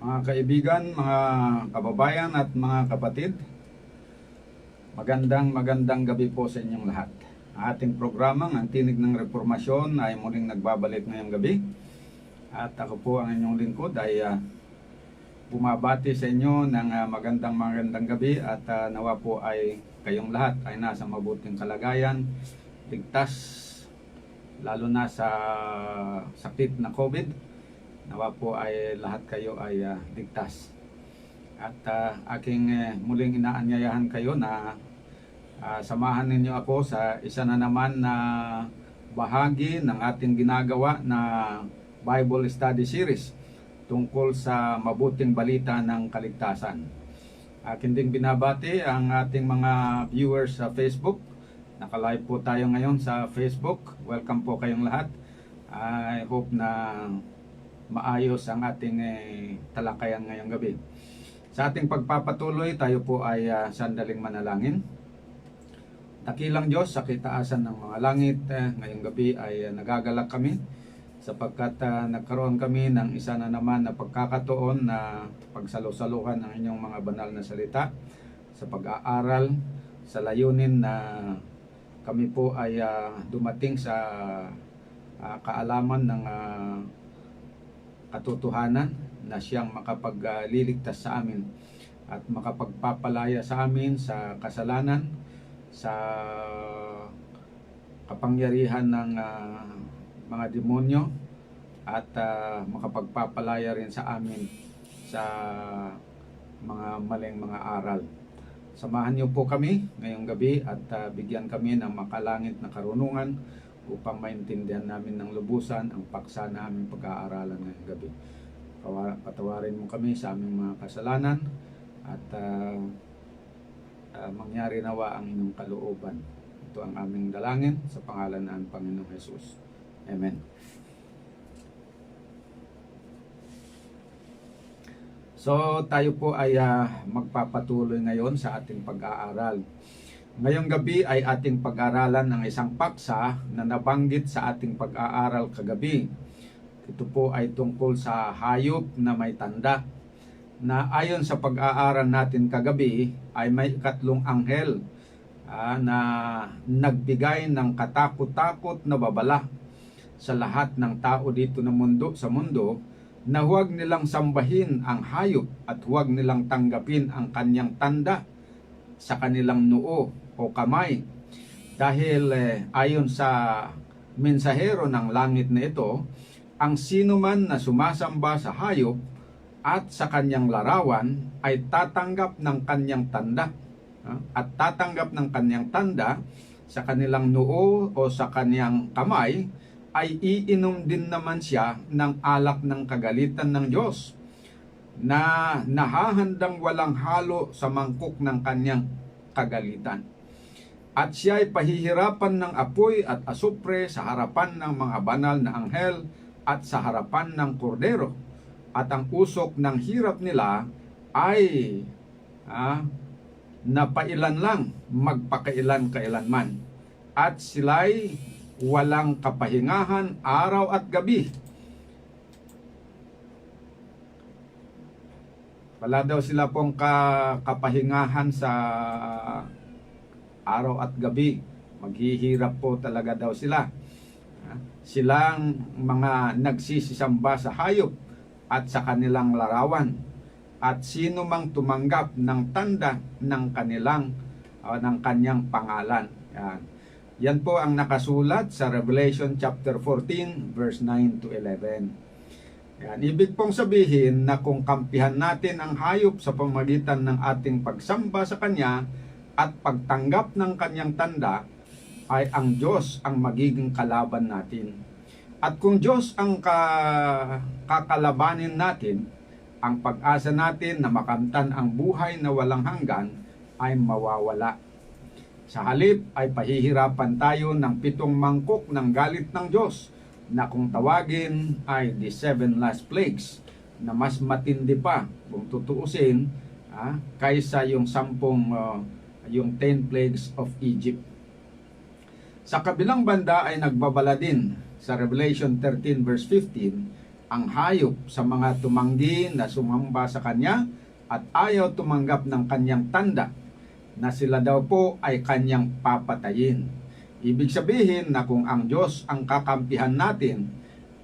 Mga kaibigan, mga kababayan at mga kapatid, magandang gabi po sa inyong lahat. Ating programang Ang Tinig ng Reformasyon ay muling nagbabalik ngayong gabi. At ako po ang inyong lingkod ay bumabati sa inyo ng magandang gabi at nawa po ay kayong lahat ay nasa mabuting kalagayan, ligtas, lalo na sa sakit na COVID. Nawa po ay lahat kayo ay ligtas. At aking muling inaanyayahan kayo na samahan ninyo ako sa isa na naman na bahagi ng ating ginagawa na Bible Study Series tungkol sa mabuting balita ng kaligtasan. Akin ding binabati ang ating mga viewers sa Facebook. Naka-live po tayo ngayon sa Facebook. Welcome po kayong lahat. I hope na maayos ang ating talakayan ngayong gabi. Sa ating pagpapatuloy, tayo po ay sandaling manalangin. Dakilang Diyos sa kitaasan ng mga langit, ngayong gabi ay nagagalak kami sapagkat nagkaroon kami ng isa na naman na pagkakataon na pagsalusaluhan ng inyong mga banal na salita sa pag-aaral sa layunin na kami po ay dumating sa kaalaman ng katotohanan na siyang makapagliligtas sa amin at makapagpapalaya sa amin sa kasalanan, sa kapangyarihan ng mga demonyo at makapagpapalaya rin sa amin sa mga maling mga aral. Samahan niyo po kami ngayong gabi at bigyan kami ng makalangit na karunungan upang maintindihan namin ng lubusan ang paksa na aming pag-aaralan ngayong gabi. Patawarin mo kami sa aming mga kasalanan at mangyari nawa ang inyong kalooban. Ito ang aming dalangin sa pangalan ng Panginoong Jesus. Amen. So tayo po ay magpapatuloy ngayon sa ating pag-aaral. Ngayong gabi ay ating pag-aralan ng isang paksa na nabanggit sa ating pag-aaral kagabi. Ito po ay tungkol sa hayop na may tanda, na ayon sa pag-aaral natin kagabi ay may ikatlong anghel na nagbigay ng katakot-takot na babala sa lahat ng tao dito sa mundo na huwag nilang sambahin ang hayop at huwag nilang tanggapin ang kanyang tanda sa kanilang noo o kamay, dahil ayon sa mensahero ng langit na ito, ang sino man na sumasamba sa hayop at sa kanyang larawan ay tatanggap ng kanyang tanda at tatanggap ng kanyang tanda sa kanilang noo o sa kanyang kamay, ay iinom din naman siya ng alak ng kagalitan ng Diyos na nahahandang walang halo sa mangkok ng kanyang kagalitan. At siya ay pahihirapan ng apoy at asupre sa harapan ng mga banal na anghel at sa harapan ng kordero. At ang usok ng hirap nila ay napailan lang, magpakailan-kailanman. at sila'y walang kapahingahan araw at gabi. Wala daw sila pong kapahingahan sa araw at gabi. Maghihirap po talaga daw sila. Silang mga nagsisisamba sa hayop at sa kanilang larawan. At sino mang tumanggap ng tanda ng ng kanyang pangalan. Yan po ang nakasulat sa Revelation chapter 14 verse 9 to 11. Ibig pong sabihin na kung kampihan natin ang hayop sa pamamagitan ng ating pagsamba sa Kanya at pagtanggap ng Kanyang tanda, ay ang Diyos ang magiging kalaban natin. At kung Diyos ang kakalabanin natin, ang pag-asa natin na makamtan ang buhay na walang hanggan ay mawawala. Sa halip ay pahihirapan tayo ng 7 mangkok ng galit ng Diyos, na kung tawagin ay the 7 last plagues, na mas matindi pa kung tutuusin kaysa yung 10 plagues of Egypt. Sa kabilang banda ay nagbabala din sa Revelation 13 verse 15 ang hayop sa mga tumanggi na sumamba sa kanya at ayaw tumanggap ng kanyang tanda, na sila daw po ay kanyang papatayin. Ibig sabihin na kung ang Diyos ang kakampihan natin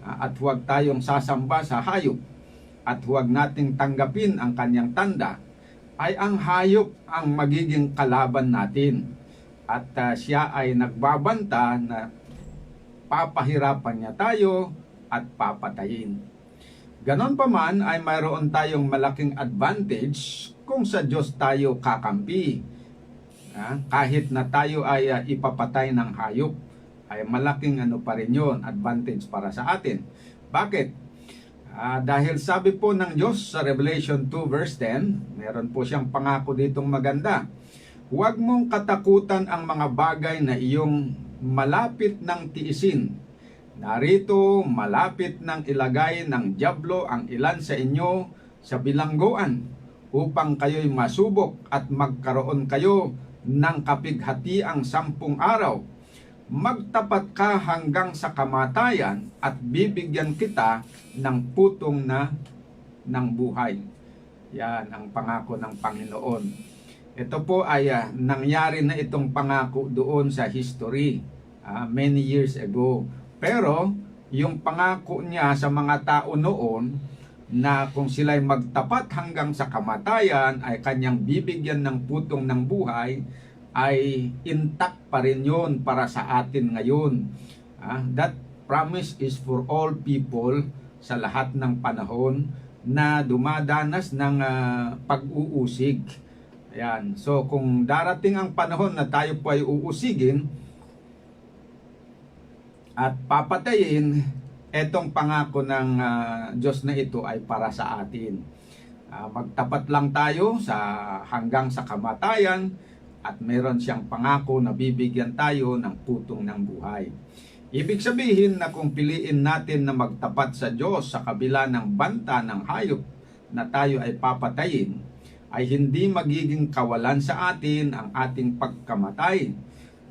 at huwag tayong sasamba sa hayop at huwag nating tanggapin ang kanyang tanda, ay ang hayop ang magiging kalaban natin. At siya ay nagbabanta na papahirapan niya tayo at papatayin. Ganon pa man ay mayroon tayong malaking advantage kung sa Diyos tayo kakampi. Kahit na tayo ay ipapatay ng hayop, ay malaking pa rin yun, advantage para sa atin. Bakit? Dahil sabi po ng Diyos sa Revelation 2 verse 10, meron po siyang pangako ditong maganda. Huwag mong katakutan ang mga bagay na iyong malapit ng tiisin. Narito malapit ng ilagay ng dyablo ang ilan sa inyo sa bilangguan, upang kayo'y masubok at magkaroon kayo ng kapighatiang 10 araw. Magtapat ka hanggang sa kamatayan at bibigyan kita ng putong ng buhay. Yan ang pangako ng Panginoon. Ito po ay nangyari na itong pangako doon sa history many years ago. Pero yung pangako niya sa mga tao noon na kung sila'y magtapat hanggang sa kamatayan ay kanyang bibigyan ng putong ng buhay, ay intact pa rin yun para sa atin ngayon. That promise is for all people sa lahat ng panahon na dumadanas ng pag-uusig. Ayan. So kung darating ang panahon na tayo po ay uusigin at papatayin, etong pangako ng Diyos na ito ay para sa atin. Magtapat lang tayo hanggang sa kamatayan at meron siyang pangako na bibigyan tayo ng putong ng buhay. Ibig sabihin na kung piliin natin na magtapat sa Diyos sa kabila ng banta ng hayop na tayo ay papatayin, ay hindi magiging kawalan sa atin ang ating pagkamatay.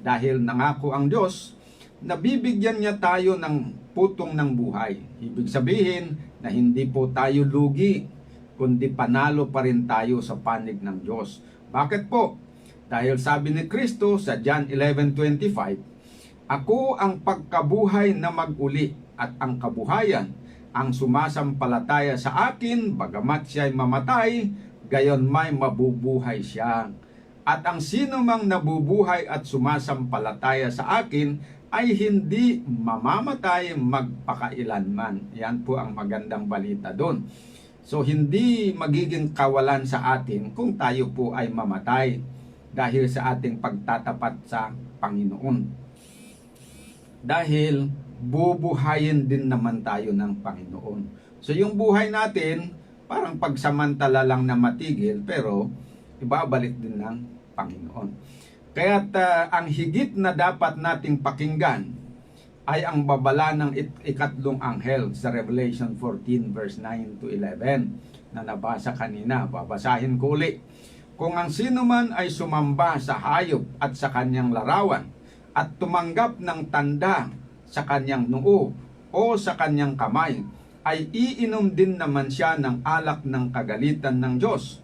Dahil nangako ang Diyos na bibigyan niya tayo ng putong ng buhay. Ibig sabihin na hindi po tayo lugi, kundi panalo pa rin tayo sa panig ng Diyos. Bakit po? Dahil sabi ni Kristo sa John 11:25, ako ang pagkabuhay na mag-uli at ang kabuhayan, ang sumasampalataya sa akin, bagamat siya'y mamatay, gayon may mabubuhay siya. At ang sino mang nabubuhay at sumasampalataya sa akin ay hindi mamamatay magpakailanman. Yan po ang magandang balita doon. So hindi magiging kawalan sa atin kung tayo po ay mamatay dahil sa ating pagtatapat sa Panginoon. Dahil bubuhayin din naman tayo ng Panginoon. So yung buhay natin parang pagsamantala lang na matigil, pero ibabalik din ng Panginoon. Kaya't ang higit na dapat nating pakinggan ay ang babala ng ikatlong anghel sa Revelation 14 verse 9 to 11 na nabasa kanina. Babasahin ko ulit. Kung ang sino man ay sumamba sa hayop at sa kanyang larawan at tumanggap ng tanda sa kanyang noo o sa kanyang kamay, ay iinom din naman siya ng alak ng kagalitan ng Diyos.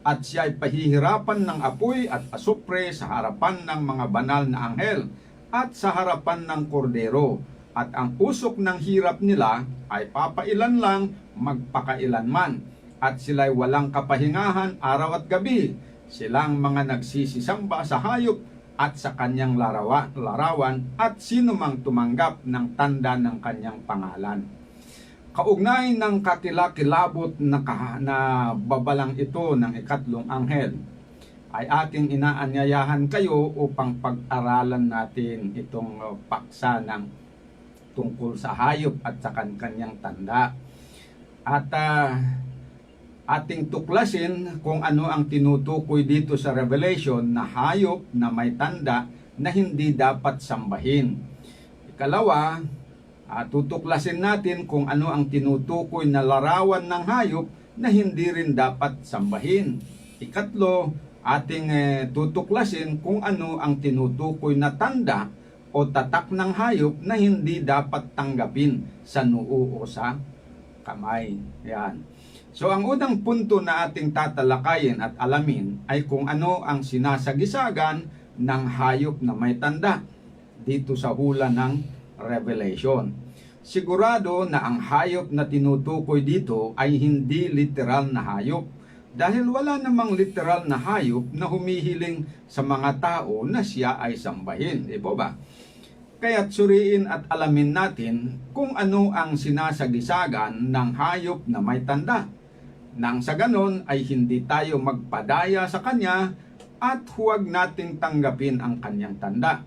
At siya ay pahihirapan ng apoy at asupre sa harapan ng mga banal na anghel at sa harapan ng kordero. At ang usok ng hirap nila ay papailan lang magpakailanman. At sila'y walang kapahingahan araw at gabi. Silang mga nagsisisamba sa hayop at sa kanyang larawan at sinumang tumanggap ng tanda ng kanyang pangalan. Kaugnay ng kakilakilabot na babalang ito ng ikatlong anghel, ay ating inaanyayahan kayo upang pag-aralan natin itong paksa ng tungkol sa hayop at sa kanyang tanda. At ating tuklasin kung ano ang tinutukoy dito sa Revelation na hayop na may tanda na hindi dapat sambahin. Ikalawa, tutuklasin natin kung ano ang tinutukoy na larawan ng hayop na hindi rin dapat sambahin. Ikatlo, ating tutuklasin kung ano ang tinutukoy na tanda o tatak ng hayop na hindi dapat tanggapin sa noo o sa kamay. Yan. So ang unang punto na ating tatalakayin at alamin ay kung ano ang sinasagisagan ng hayop na may tanda dito sa hula ng Revelation. Sigurado na ang hayop na tinutukoy dito ay hindi literal na hayop dahil wala namang literal na hayop na humihiling sa mga tao na siya ay sambahin. Di ba? Kaya't suriin at alamin natin kung ano ang sinasagisagan ng hayop na may tanda. Nang sa ganon ay hindi tayo magpadaya sa kanya at huwag nating tanggapin ang kanyang tanda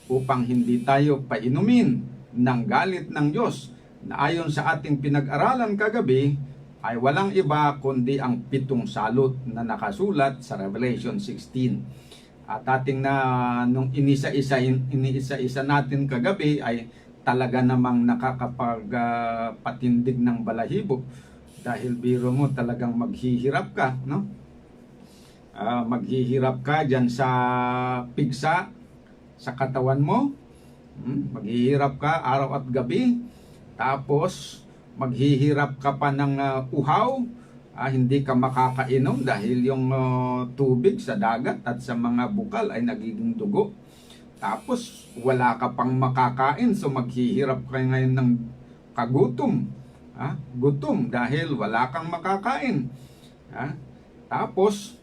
upang hindi tayo painumin ng galit ng Diyos na ayon sa ating pinag-aralan kagabi ay walang iba kundi ang 7 salot na nakasulat sa Revelation 16. At ating nung iniisa-isa natin kagabi ay talaga namang nakakapagpatindig ng balahibo. Dahil biro mo talagang maghihirap ka, no? Maghihirap ka dyan sa pigsa, sa katawan mo. Maghihirap ka araw at gabi. Tapos, maghihirap ka pa ng uhaw. Hindi ka makakainom dahil yung tubig sa dagat at sa mga bukal ay nagiging dugo. Tapos, wala ka pang makakain. So, maghihirap ka ngayon ng kagutom. Gutom dahil wala kang makakain. Tapos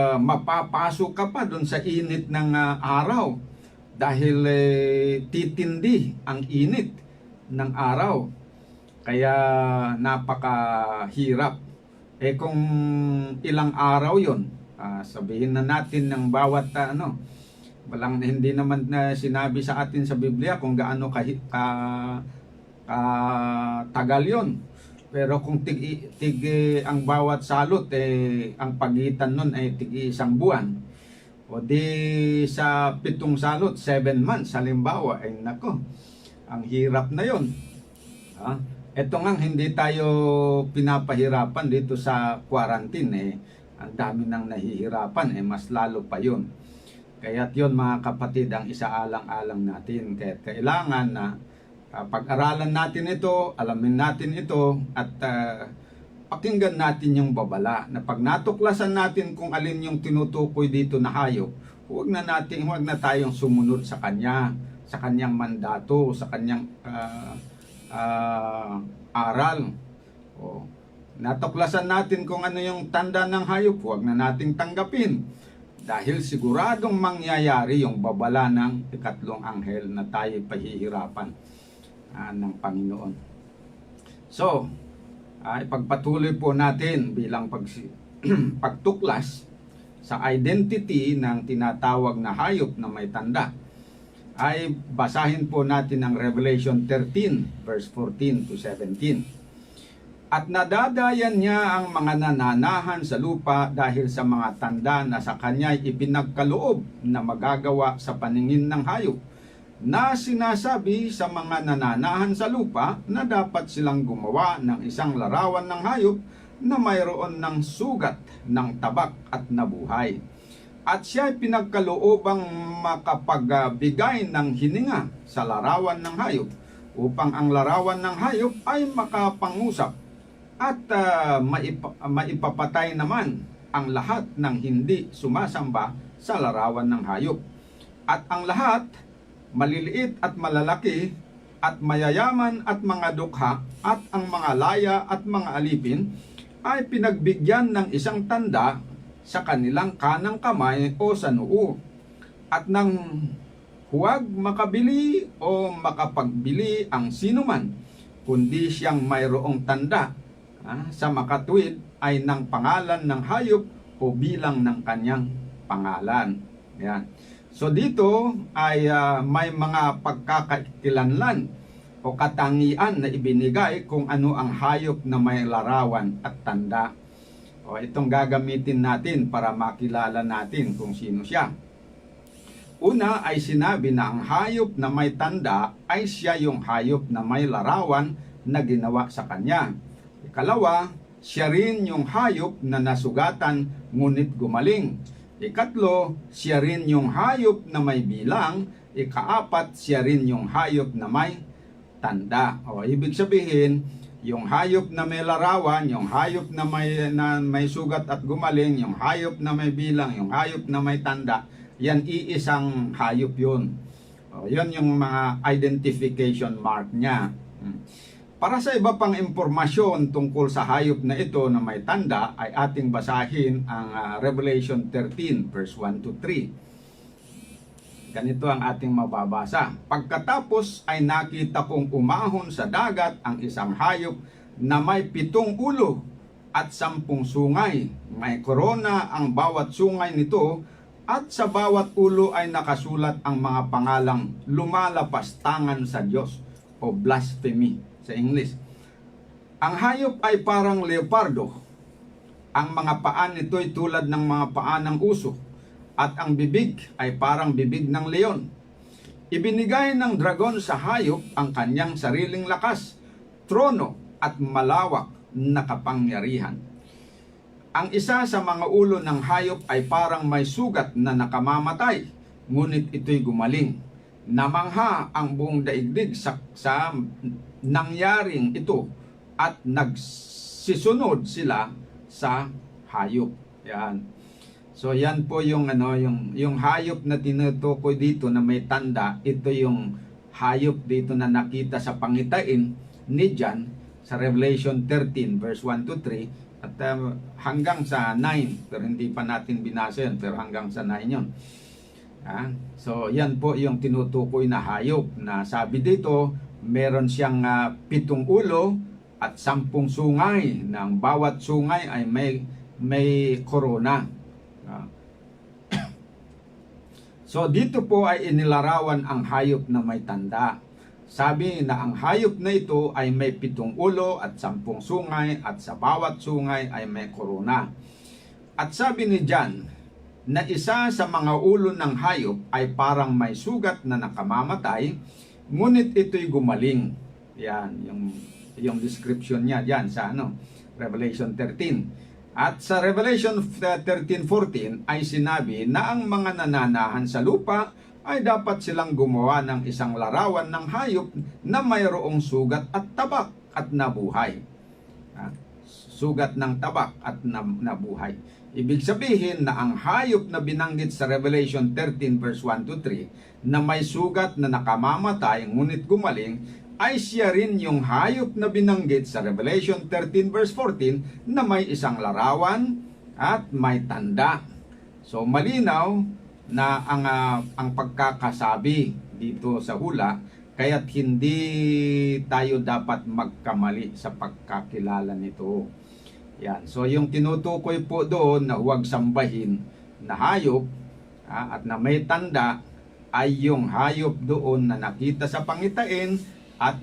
mapapasok ka pa doon sa init ng araw dahil titindi ang init ng araw. Kaya napakahirap. Kung ilang araw yon, sabihin na natin ng bawat hindi naman na sinabi sa atin sa Biblia kung gaano tagal yon. Pero kung ang bawat salot ang pagitan nun ay tig-1 buwan, o di sa 7 salot 7 months halimbawa, ay nako, ang hirap na yon. Ito nga hindi tayo pinapahirapan dito sa quarantine, ang dami nang nahihirapan, mas lalo pa yon. Kaya't yon mga kapatid ang isaalang-alang natin. Kaya kailangan na pag-aralan natin ito, alamin natin ito, at pakinggan natin yung babala. Na pag natuklasan natin kung alin yung tinutukoy dito na hayop, huwag na tayong sumunod sa kanya, sa kanyang mandato, sa kanyang aral. Natuklasan natin kung ano yung tanda ng hayop, huwag na nating tanggapin. Dahil siguradong mangyayari yung babala ng ikatlong anghel na tayo pahihirapan ng Panginoon. So, ipagpatuloy po natin bilang pagtuklas sa identity ng tinatawag na hayop na may tanda. Ay basahin po natin ang Revelation 13 verse 14 to 17. At nadadayan niya ang mga nananahan sa lupa dahil sa mga tanda na sa kanya'y ipinagkaloob na magagawa sa paningin ng hayop, na sinasabi sa mga nananahan sa lupa na dapat silang gumawa ng isang larawan ng hayop na mayroon ng sugat ng tabak at nabuhay. at siya ay pinagkaloobang makapagbigay ng hininga sa larawan ng hayop upang ang larawan ng hayop ay makapangusap at maipapatay naman ang lahat ng hindi sumasamba sa larawan ng hayop. At ang lahat, maliliit at malalaki, at mayayaman at mga dukha, at ang mga laya at mga alipin, ay pinagbigyan ng isang tanda sa kanilang kanang kamay o sa noo, at nang huwag makabili o makapagbili ang sinuman, kundi siyang mayroong tanda sa makatuwid ay ng pangalan ng hayop o bilang ng kanyang pangalan. Yan. So dito ay may mga pagkakakilanlan o katangian na ibinigay kung ano ang hayop na may larawan at tanda. O itong gagamitin natin para makilala natin kung sino siya. Una ay sinabi na ang hayop na may tanda ay siya yung hayop na may larawan na ginawa sa kanya. Ikalawa, siya rin yung hayop na nasugatan ngunit gumaling. Ikatlo, siya rin yung hayop na may bilang. Ikaapat, siya rin yung hayop na may tanda. O ibig sabihin, yung hayop na may larawan, yung hayop na may sugat at gumaling, yung hayop na may bilang, yung hayop na may tanda, yan iisang hayop yun. O, yun yung mga identification mark niya. Para sa iba pang impormasyon tungkol sa hayop na ito na may tanda, ay ating basahin ang Revelation 13 verse 1 to 3. Ganito ang ating mababasa. Pagkatapos ay nakita kong umahon sa dagat ang isang hayop na may 7 ulo at 10 sungay. May korona ang bawat sungay nito at sa bawat ulo ay nakasulat ang mga pangalang lumalapastangan sa Diyos o blasphemy sa English. Ang hayop ay parang leopardo. Ang mga paan nito ay tulad ng mga paan ng uso. At ang bibig ay parang bibig ng leon. Ibinigay ng dragon sa hayop ang kanyang sariling lakas, trono at malawak na kapangyarihan. Ang isa sa mga ulo ng hayop ay parang may sugat na nakamamatay, ngunit ito'y gumaling. Namangha ang buong daigdig sa nangyaring ito at nagsisunod sila sa hayop. Yan. So yan po yung yung hayop na tinutukoy dito na may tanda. Ito yung hayop dito na nakita sa pangitain ni John sa Revelation 13 verse 1 to 3 at hanggang sa 9, pero hindi pa natin binasa yun, pero hanggang sa 9 yun. So yan po yung tinutukoy na hayop na sabi dito meron siyang 7 ulo at 10 sungay, na ang bawat sungay ay may korona. So dito po ay inilarawan ang hayop na may tanda. Sabi na ang hayop na ito ay may 7 ulo at 10 sungay at sa bawat sungay ay may korona. At sabi ni John na isa sa mga ulo ng hayop ay parang may sugat na nakamamatay, ngunit ito'y gumaling. Yan, yung description niya diyan sa Revelation 13. At sa Revelation 13:14 ay sinabi na ang mga nananahan sa lupa ay dapat silang gumawa ng isang larawan ng hayop na mayroong sugat at tabak at nabuhay. Sugat ng tabak at nabuhay. Ibig sabihin na ang hayop na binanggit sa Revelation 13 verse 1 to 3 na may sugat na nakamamatay ngunit gumaling ay siya rin yung hayop na binanggit sa Revelation 13 verse 14 na may isang larawan at may tanda. So malinaw na ang pagkakasabi dito sa hula, kaya't hindi tayo dapat magkamali sa pagkakilala nito. Yan. So yung tinutukoy po doon na huwag sambahin na hayop at na may tanda ay yung hayop doon na nakita sa pangitain at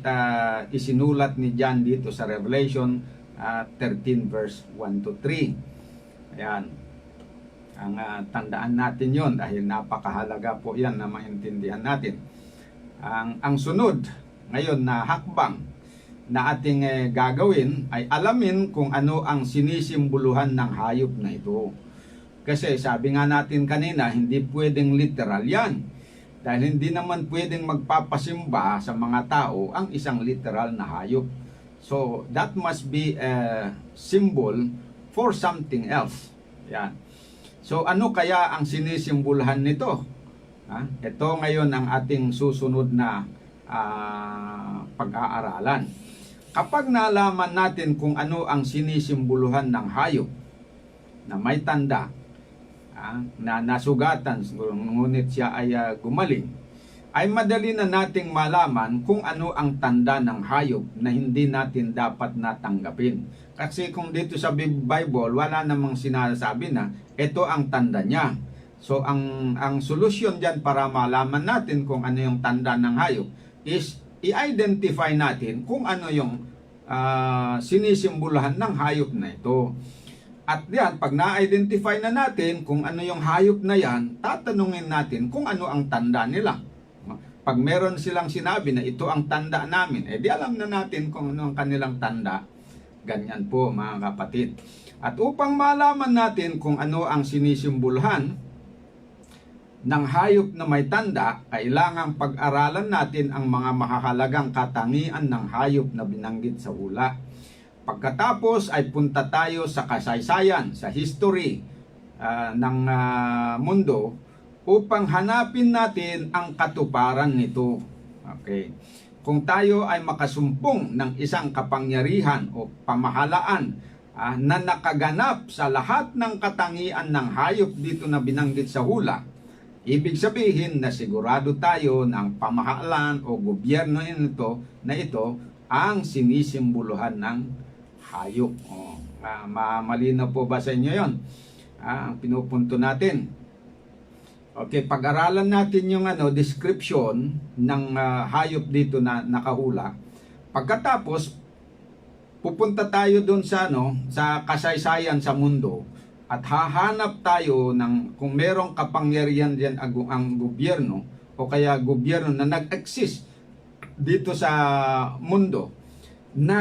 isinulat ni John dito sa Revelation 13 verse 1 to 3. Ayan. Ang tandaan natin yon dahil napakahalaga po yan na maintindihan natin. Ang sunod ngayon na hakbang na ating gagawin ay alamin kung ano ang sinisimboluhan ng hayop na ito. Kasi sabi nga natin kanina, hindi pwedeng literal yan. Dahil hindi naman pwedeng magpapasimba sa mga tao ang isang literal na hayop. So, that must be a symbol for something else. Yan. So, ano kaya ang sinisimbolahan nito? Ito ngayon ang ating susunod na pag-aaralan. Kapag nalaman natin kung ano ang sinisimboluhan ng hayop na may tanda, na nasugatan, ngunit siya ay gumaling, ay madali na nating malaman kung ano ang tanda ng hayop na hindi natin dapat natanggapin. Kasi kung dito sa Bible, wala namang sinasabi na ito ang tanda niya. So ang solusyon diyan para malaman natin kung ano yung tanda ng hayop is i-identify natin kung ano yung sinisimbolahan ng hayop na ito. At yan, pag na-identify na natin kung ano yung hayop na yan, tatanungin natin kung ano ang tanda nila. Pag meron silang sinabi na ito ang tanda namin, di alam na natin kung ano ang kanilang tanda. Ganyan po mga kapatid. At upang malaman natin kung ano ang sinisimbolahan ng hayop na may tanda, kailangang pag-aralan natin ang mga mahahalagang katangian ng hayop na binanggit sa hula. Pagkatapos ay punta tayo sa kasaysayan, sa history ng mundo upang hanapin natin ang katuparan nito. Okay. Kung tayo ay makasumpong ng isang kapangyarihan o pamahalaan na nakaganap sa lahat ng katangian ng hayop dito na binanggit sa hula, ibig sabihin na sigurado tayo na ang pamahalaan o gobyerno na ito ang sinisimboluhan ng hayop. Malinaw po ba sa inyo yun? Ang pinupunto natin. Okay, pag-aralan natin yung description ng hayop dito na nakahula. Pagkatapos, pupunta tayo doon sa sa kasaysayan sa mundo at hahanap tayo ng kung merong kapangyarihan diyan ang gobyerno o kaya gobyerno na nag-exist dito sa mundo na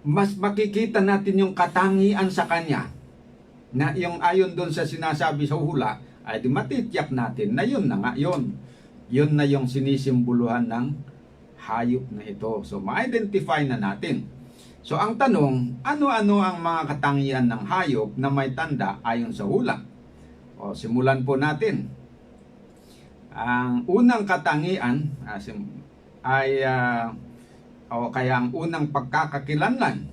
mas makikita natin yung katangian sa kanya na yung ayon doon sa sinasabi sa hula ay di matitiyak natin na yun na nga yun na yung sinisimboluhan ng hayop na ito. So ma-identify na natin. So ang tanong, ano-ano ang mga katangian ng hayop na may tanda ayon sa hula? Simulan po natin. Ang unang katangian kaya ang unang pagkakakilanlan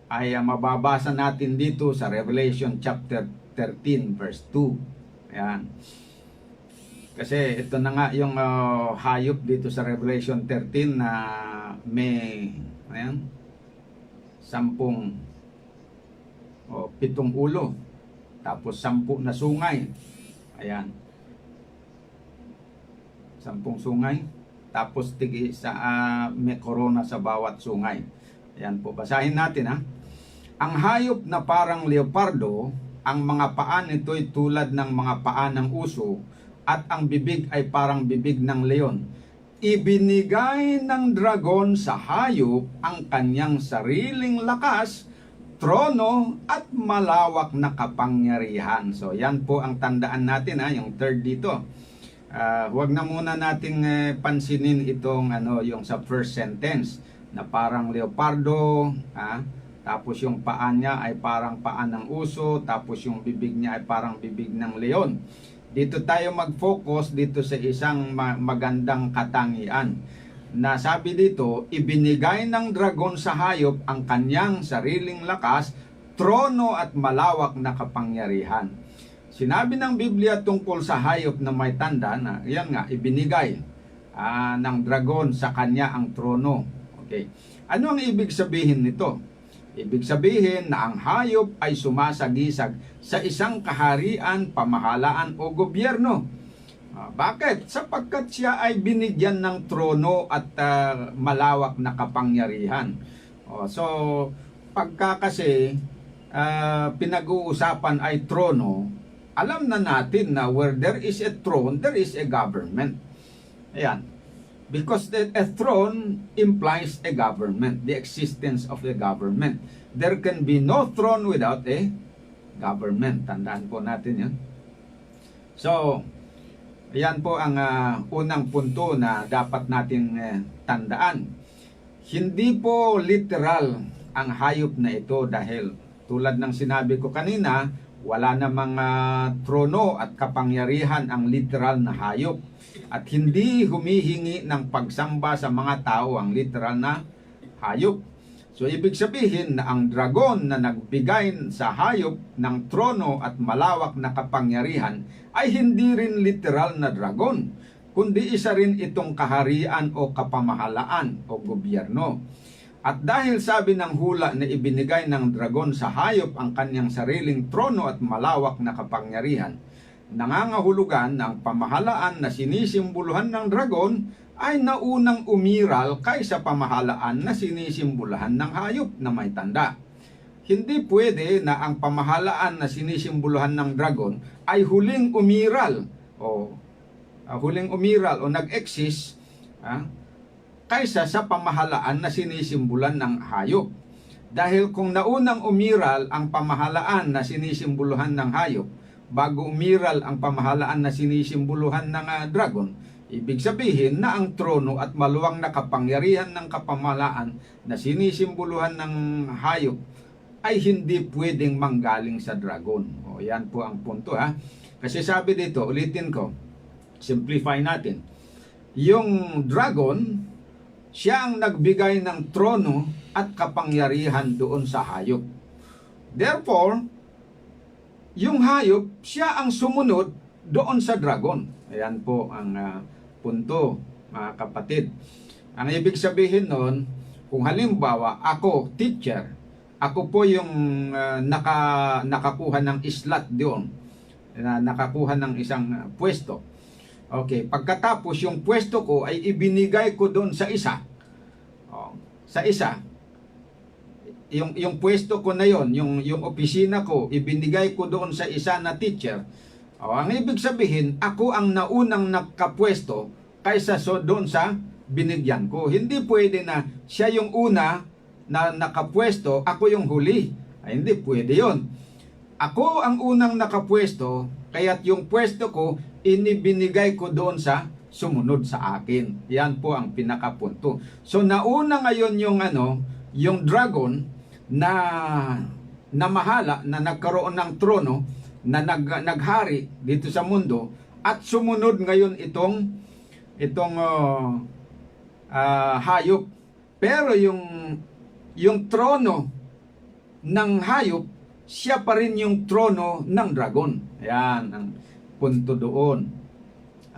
ay mababasa natin dito sa Revelation chapter 13 verse 2. Ayan. Kasi ito na nga yung hayop dito sa Revelation 13 na may 7 ulo, tapos 10 na sungay. Ayan. 10 sungay. Tapos may corona sa bawat sungay. Ayan po, basahin natin Ang hayop na parang leopardo, ang mga paa nito'y tulad ng mga paa ng uso, at ang bibig ay parang bibig ng leon. Ibinigay ng dragon sa hayop ang kanyang sariling lakas, trono, at malawak na kapangyarihan. So yan po ang tandaan natin yung third dito. Huwag na muna nating pansinin itong yung sa first sentence na parang leopardo, tapos yung paa niya ay parang paa ng uso, tapos yung bibig niya ay parang bibig ng leon. Dito tayo mag-focus dito sa isang magandang katangian na sabi dito, ibinigay ng dragon sa hayop ang kanyang sariling lakas, trono at malawak na kapangyarihan. Sinabi ng Biblia tungkol sa hayop na may tanda na yan nga, ibinigay ng dragon sa kanya ang trono. Okay. Ano ang ibig sabihin nito? Ibig sabihin na ang hayop ay sumasagisag sa isang kaharian, pamahalaan o gobyerno. Bakit? Sapagkat siya ay binigyan ng trono at malawak na kapangyarihan. So, pagka kasi pinag-uusapan ay trono, alam na natin na where there is a throne, there is a government. Ayan. Because a throne implies a government, the existence of the government. There can be no throne without a government. Tandaan po natin yan. So, yan po ang unang punto na dapat nating tandaan. Hindi po literal ang hayop na ito dahil tulad ng sinabi ko kanina, wala namang trono at kapangyarihan ang literal na hayop. At hindi humihingi ng pagsamba sa mga tao ang literal na hayop. So ibig sabihin na ang dragon na nagbigay sa hayop ng trono at malawak na kapangyarihan ay hindi rin literal na dragon, kundi isa rin itong kaharian o kapamahalaan o gobyerno. At dahil sabi ng hula na ibinigay ng dragon sa hayop ang kanyang sariling trono at malawak na kapangyarihan, nangangahulugan na ang pamahalaan na sinisimboluhan ng dragon ay naunang umiral kaysa pamahalaan na sinisimboluhan ng hayop na may tanda. Hindi pwede na ang pamahalaan na sinisimboluhan ng dragon ay huling umiral o nag-exist kaysa sa pamahalaan na sinisimboluhan ng hayop. Dahil kung naunang umiral ang pamahalaan na sinisimboluhan ng hayop bago umiral ang pamahalaan na sinisimboluhan ng dragon, ibig sabihin na ang trono at maluwang na kapangyarihan ng kapamahalaan na sinisimboluhan ng hayop ay hindi pwedeng manggaling sa dragon. O yan po ang punto Kasi sabi dito, ulitin ko, simplify natin. Yung dragon, siya ang nagbigay ng trono at kapangyarihan doon sa hayop. Therefore, yung hayop, siya ang sumunod doon sa dragon. Ayan po ang punto, mga kapatid. Ang ibig sabihin nun, kung halimbawa ako, teacher, ako po yung nakakuha ng slot doon, nakakuha ng isang pwesto. Okay, pagkatapos yung pwesto ko ay ibinigay ko doon sa isa. Sa isa, yung pwesto ko na yon, yung opisina ko, ibinigay ko doon sa isa na teacher. Ang ibig sabihin, ako ang naunang nakapwesto kaysa doon sa binigyan ko. Hindi pwede na siya yung una na nakapwesto, ako yung huli. Ay, hindi pwede yon. Ako ang unang nakapwesto, kaya't yung pwesto ko, inibinigay ko doon sa sumunod sa akin. Yan po ang pinakapunto. So nauna ngayon yung dragon na namahala, na nagkaroon ng trono, na naghari dito sa mundo, at sumunod ngayon itong hayop. Pero yung trono ng hayop, siya pa rin yung trono ng dragon. Ayan ang punto doon.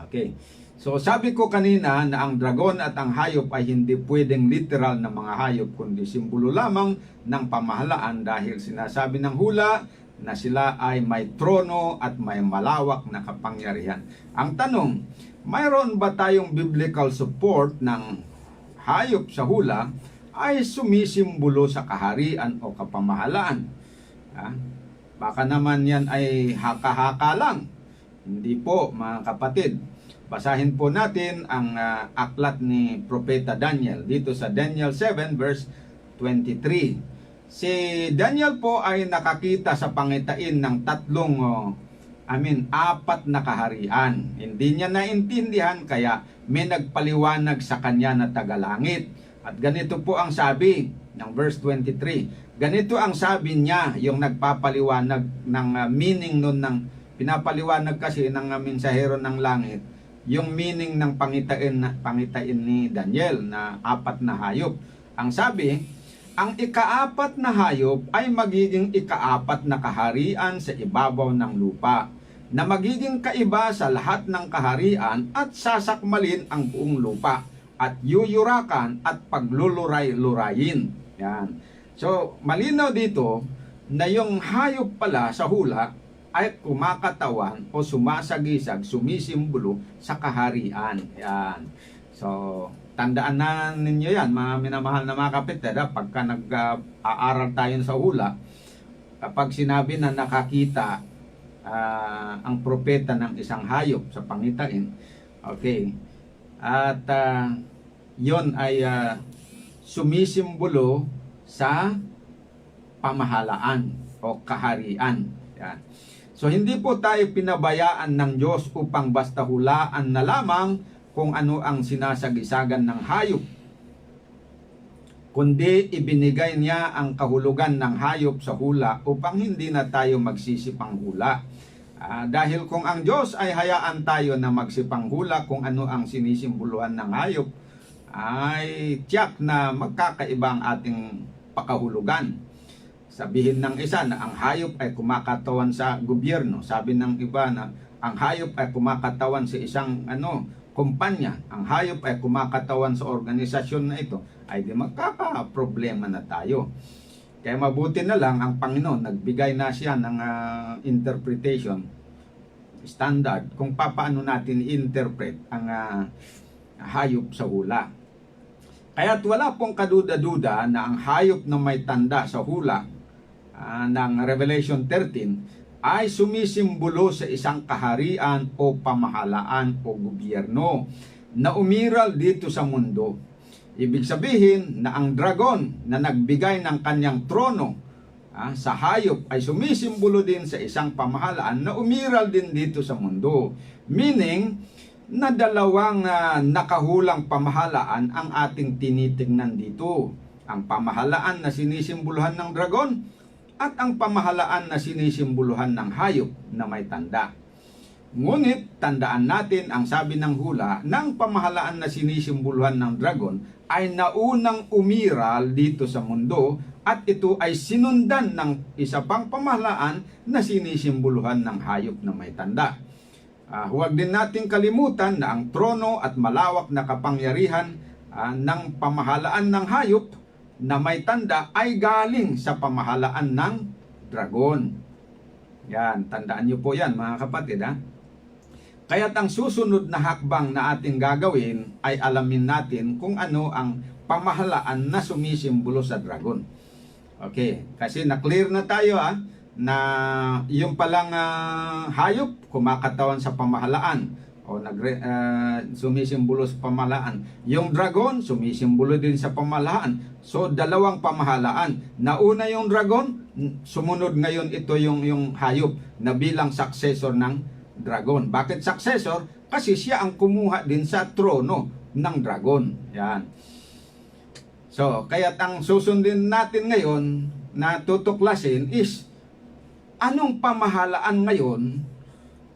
Okay. So sabi ko kanina na ang dragon at ang hayop ay hindi pwedeng literal na mga hayop, kundi simbolo lamang ng pamahalaan dahil sinasabi ng hula na sila ay may trono at may malawak na kapangyarihan. Ang tanong, mayroon ba tayong biblical support ng hayop sa hula ay sumisimbolo sa kaharian o kapamahalaan? Baka naman yan ay haka-haka lang. Hindi po, mga kapatid. Basahin po natin ang aklat ni Propeta Daniel dito sa Daniel 7 verse 23. Si Daniel po ay nakakita sa pangitain ng apat na kaharian. Hindi niya naintindihan kaya may nagpaliwanag sa kanya na tagalangit. At ganito po ang sabi ng verse 23. Ganito ang sabi niya, yung nagpapaliwanag ng meaning nun ng pinapaliwanag kasi ng mensahero ng langit, yung meaning ng pangitain ni Daniel na apat na hayop. Ang sabi, ang ikaapat na hayop ay magiging ikaapat na kaharian sa ibabaw ng lupa, na magiging kaiba sa lahat ng kaharian at sasakmalin ang buong lupa at yuyurakan at pagluluray-lurayin. Yan. So, malinaw dito na yung hayop pala sa hula ay kumakatawan o sumasagisag, sumisimbolo sa kaharian. Yan. So, tandaan na ninyo yan, mga minamahal na mga kapitid, pagka nag-aaral tayo sa hula, kapag sinabi na nakakita ang propeta ng isang hayop sa pangitain, okay, at yon ay sumisimbolo sa pamahalaan o kaharian. Yan. So hindi po tayo pinabayaan ng Diyos upang basta hulaan na lamang kung ano ang sinasagisagan ng hayop, kundi ibinigay niya ang kahulugan ng hayop sa hula upang hindi na tayo magsisipang hula. Dahil kung ang Diyos ay hayaan tayo na magsipang hula kung ano ang sinisimboluhan ng hayop, ay tiyak na magkakaiba ang ating pakahulugan. Sabihin ng isa na ang hayop ay kumakatawan sa gobyerno. Sabi ng iba na ang hayop ay kumakatawan sa isang kumpanya. Ang hayop ay kumakatawan sa organisasyon na ito. Ay di magkakaproblema na tayo. Kaya mabuti na lang ang Panginoon nagbigay na siya ng interpretation standard kung paano natin i-interpret ang hayop sa hula. Kaya't wala pong kaduda-duda na ang hayop na may tanda sa hula ng Revelation 13 ay sumisimbolo sa isang kaharian o pamahalaan o gobyerno na umiral dito sa mundo. Ibig sabihin na ang dragon na nagbigay ng kanyang trono sa hayop ay sumisimbolo din sa isang pamahalaan na umiral din dito sa mundo. Meaning na dalawang nakahulang pamahalaan ang ating tinitingnan dito. Ang pamahalaan na sinisimboluhan ng dragon at ang pamahalaan na sinisimboluhan ng hayop na may tanda. Ngunit tandaan natin ang sabi ng hula ng pamahalaan na sinisimboluhan ng dragon ay naunang umiral dito sa mundo at ito ay sinundan ng isa pang pamahalaan na sinisimboluhan ng hayop na may tanda. Huwag din natin kalimutan na ang trono at malawak na kapangyarihan ng pamahalaan ng hayop na may tanda ay galing sa pamahalaan ng dragon. Yan, tandaan niyo po yan mga kapatid. Kaya't ang susunod na hakbang na ating gagawin ay alamin natin kung ano ang pamahalaan na sumisimbolo sa dragon. Okay, kasi na-clear na tayo na yung palang hayop kumakatawan sa pamahalaan o sumisimbolo sa pamahalaan. Yung dragon sumisimbolo din sa pamahalaan. So dalawang pamahalaan. Nauna yung dragon, sumunod ngayon ito yung hayop na bilang successor ng dragon. Bakit successor? Kasi siya ang kumuha din sa trono ng dragon. Yan. So, kaya't ang susundin natin ngayon na tutuklasin is anong pamahalaan ngayon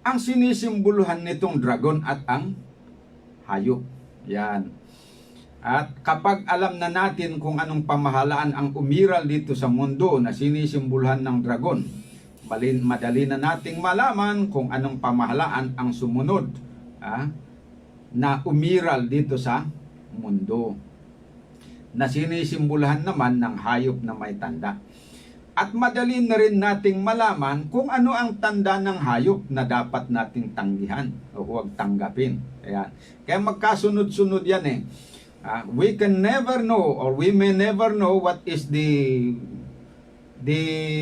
ang sinisimboluhan nitong dragon at ang hayop. Yan. At kapag alam na natin kung anong pamahalaan ang umiral dito sa mundo na sinisimboluhan ng dragon, madali na nating malaman kung anong pamahalaan ang sumunod na umiral dito sa mundo na sinisimboluhan naman ng hayop na may tanda. At madali na rin nating malaman kung ano ang tanda ng hayop na dapat nating tanggihan o huwag tanggapin. Kaya magkasunod-sunod yan we can never know or we may never know what is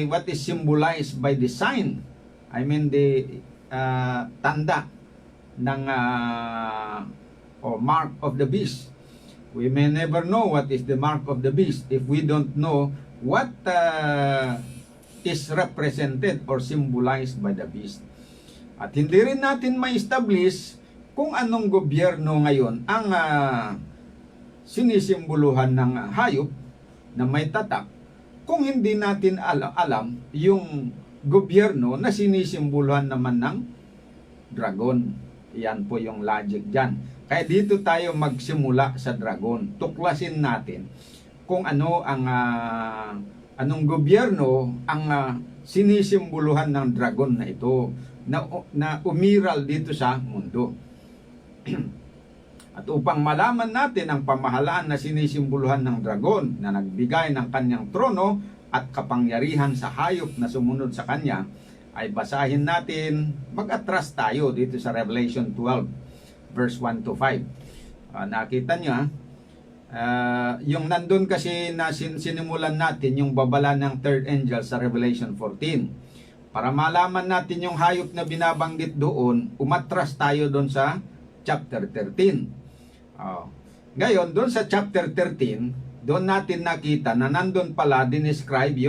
what is symbolized by the sign. I mean the tanda ng or mark of the beast. We may never know what is the mark of the beast if we don't know what is represented or symbolized by the beast. At hindi rin natin ma-establish kung anong gobyerno ngayon ang sinisimboluhan ng hayop na may tatak kung hindi natin alam yung gobyerno na sinisimboluhan naman ng dragon. Yan po yung logic dyan. Kaya dito tayo magsimula sa dragon. Tuklasin natin kung ano ang anong gobyerno ang sinisimboluhan ng dragon na ito na umiral dito sa mundo. At upang malaman natin ang pamahalaan na sinisimboluhan ng dragon na nagbigay ng kanyang trono at kapangyarihan sa hayop na sumunod sa kanya, ay basahin natin, mag-atras tayo dito sa Revelation 12 verse 1 to 5. Nakita nyo yung nandun kasi na sinimulan natin yung babala ng third angel sa Revelation 14. Para malaman natin yung hayop na binabanggit doon, umatras tayo doon sa chapter 13. Ngayon, doon sa chapter 13, doon natin nakita na nandun pala dinescribe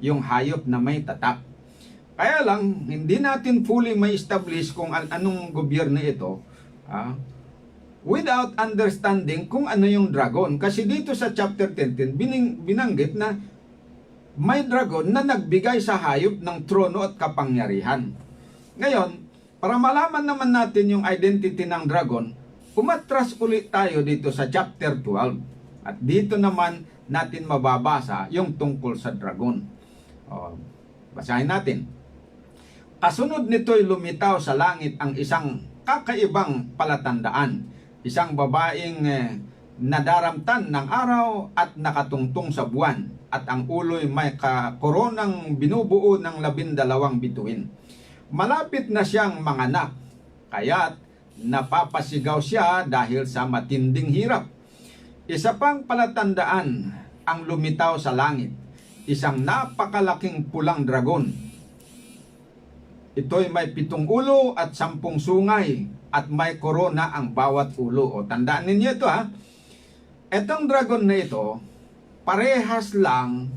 yung hayop na may tatak. Kaya lang, hindi natin fully may establish kung anong gobyerno ito, without understanding kung ano yung dragon. Kasi dito sa chapter 10, binanggit na may dragon na nagbigay sa hayop ng trono at kapangyarihan. Ngayon, para malaman naman natin yung identity ng dragon, umatras ulit tayo dito sa chapter 12. At dito naman natin mababasa yung tungkol sa dragon. Basahin natin. Kasunod nito'y lumitaw sa langit ang isang kakaibang palatandaan. Isang babaeng nadaramtan ng araw at nakatungtong sa buwan. At ang ulo'y may koronang binubuo ng 12 bituin. Malapit na siyang manganak, kaya't napapasigaw siya dahil sa matinding hirap. Isa pang palatandaan ang lumitaw sa langit. Isang napakalaking pulang dragon. Ito'y may 7 ulo at 10 sungay at may korona ang bawat ulo. O tandaan ninyo ito Itong dragon na ito, parehas lang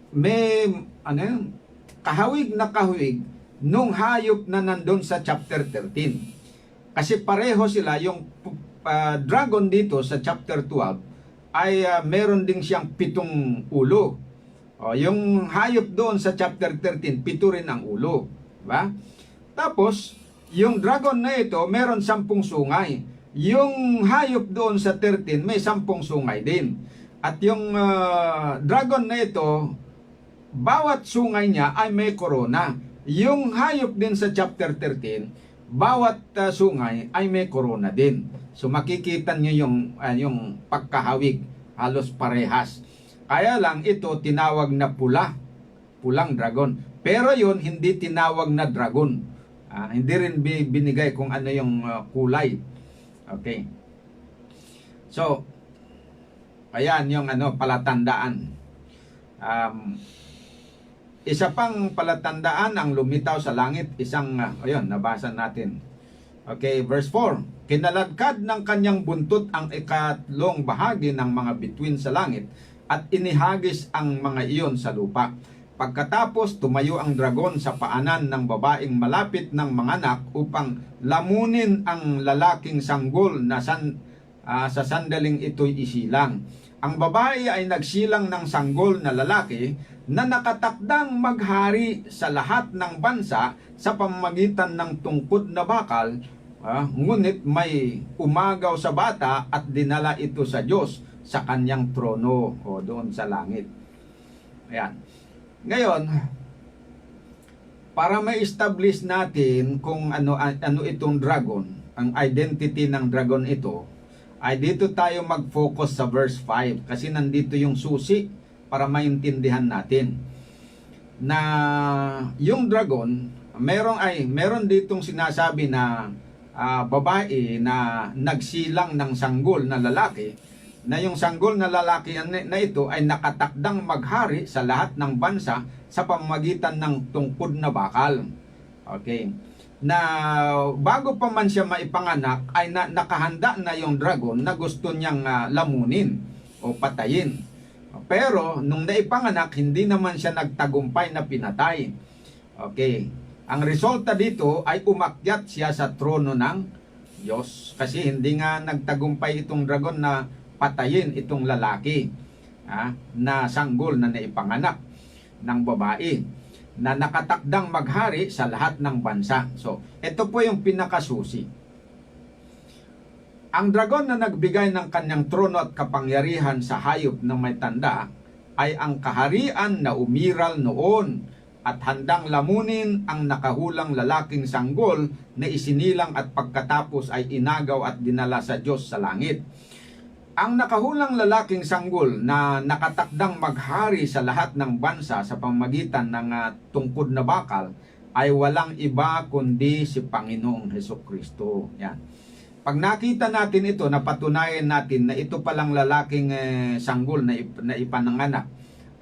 may kahawig na kahawig nung hayop na nandun sa chapter 13. Kasi pareho sila, yung dragon dito sa chapter 12 ay meron din siyang 7 ulo. Yung hayop doon sa chapter 13, 7 rin ang ulo. Diba? Tapos, yung dragon na ito, meron 10 sungay. Yung hayop doon sa 13, may 10 sungay din. At yung dragon na ito, bawat sungay niya ay may korona. Yung hayop din sa chapter 13, bawat sungay ay may korona din. So makikita niyo yung pagkahawig, halos parehas. Kaya lang ito tinawag na pulang dragon. Pero yun hindi tinawag na dragon. Hindi rin binigay kung ano yung kulay. Okay. So, ayan yung palatandaan. Isa pang palatandaan ang lumitaw sa langit, isang ayun, nabasa natin. Okay, verse 4. Kinaladkad ng kanyang buntot ang ikatlong bahagi ng mga bituin sa langit at inihagis ang mga iyon sa lupa. Pagkatapos tumayo ang dragon sa paanan ng babaeng malapit ng manganak upang lamunin ang lalaking sanggol na sa sandaling ito'y isilang. Ang babae ay nagsilang ng sanggol na lalaki na nakatakdang maghari sa lahat ng bansa sa pamamagitan ng tungkod na bakal, ngunit may umagaw sa bata at dinala ito sa Diyos sa kanyang trono o doon sa langit. Ayan. Ngayon, para ma-establish natin kung ano itong dragon, ang identity ng dragon ito, ay dito tayo mag-focus sa verse 5 kasi nandito yung susi para maintindihan natin na yung dragon meron ditong sinasabi na babae na nagsilang ng sanggol na lalaki, na yung sanggol na lalaki na ito ay nakatakdang maghari sa lahat ng bansa sa pamamagitan ng tungkod na bakal. Okay. Na bago pa man siya maipanganak ay nakahanda na yung dragon na gusto niyang lamunin o patayin. Pero nung naipanganak, hindi naman siya nagtagumpay na pinatay. Okay. Ang resulta dito ay umakyat siya sa trono ng Diyos. Kasi hindi nga nagtagumpay itong dragon na patayin itong lalaki na sanggol na naipanganak ng babae na nakatakdang maghari sa lahat ng bansa. So, ito po yung pinakasusi. Ang dragon na nagbigay ng kanyang trono at kapangyarihan sa hayop na may tanda ay ang kaharian na umiral noon at handang lamunin ang nakahulang lalaking sanggol na isinilang at pagkatapos ay inagaw at dinala sa Diyos sa langit. Ang nakahulang lalaking sanggol na nakatakdang maghari sa lahat ng bansa sa pamamagitan ng tungkod na bakal ay walang iba kundi si Panginoong Hesukristo. Yan. Pag nakita natin ito, napatunayan natin na ito palang lalaking sanggol na ipananganak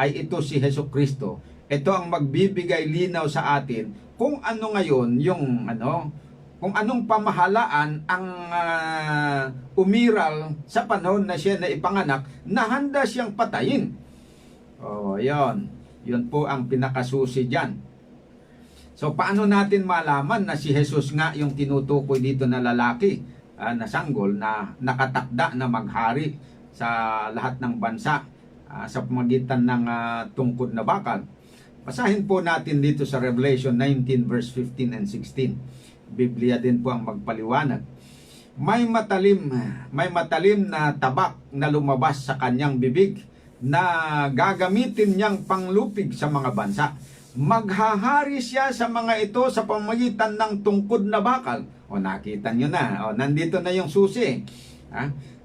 ay ito si Hesukristo. Ito ang magbibigay linaw sa atin kung ano ngayon yung kung anong pamahalaan ang umiral sa panahon na siya na ipanganak na handa siyang patayin. Oh, yon. Yun po ang pinakasusi dyan. So paano natin malaman na si Jesus nga yung tinutukoy dito na lalaki na sanggol na nakatakda na maghari sa lahat ng bansa sa pamagitan ng tungkod na bakal? Basahin po natin dito sa Revelation 19 verse 15 and 16. Biblia din po ang magpaliwanag. May matalim na tabak na lumabas sa kanyang bibig na gagamitin niyang panglupig sa mga bansa. Maghahari siya sa mga ito sa pamamagitan ng tungkod na bakal. O nakita nyo na, nandito na yung susi.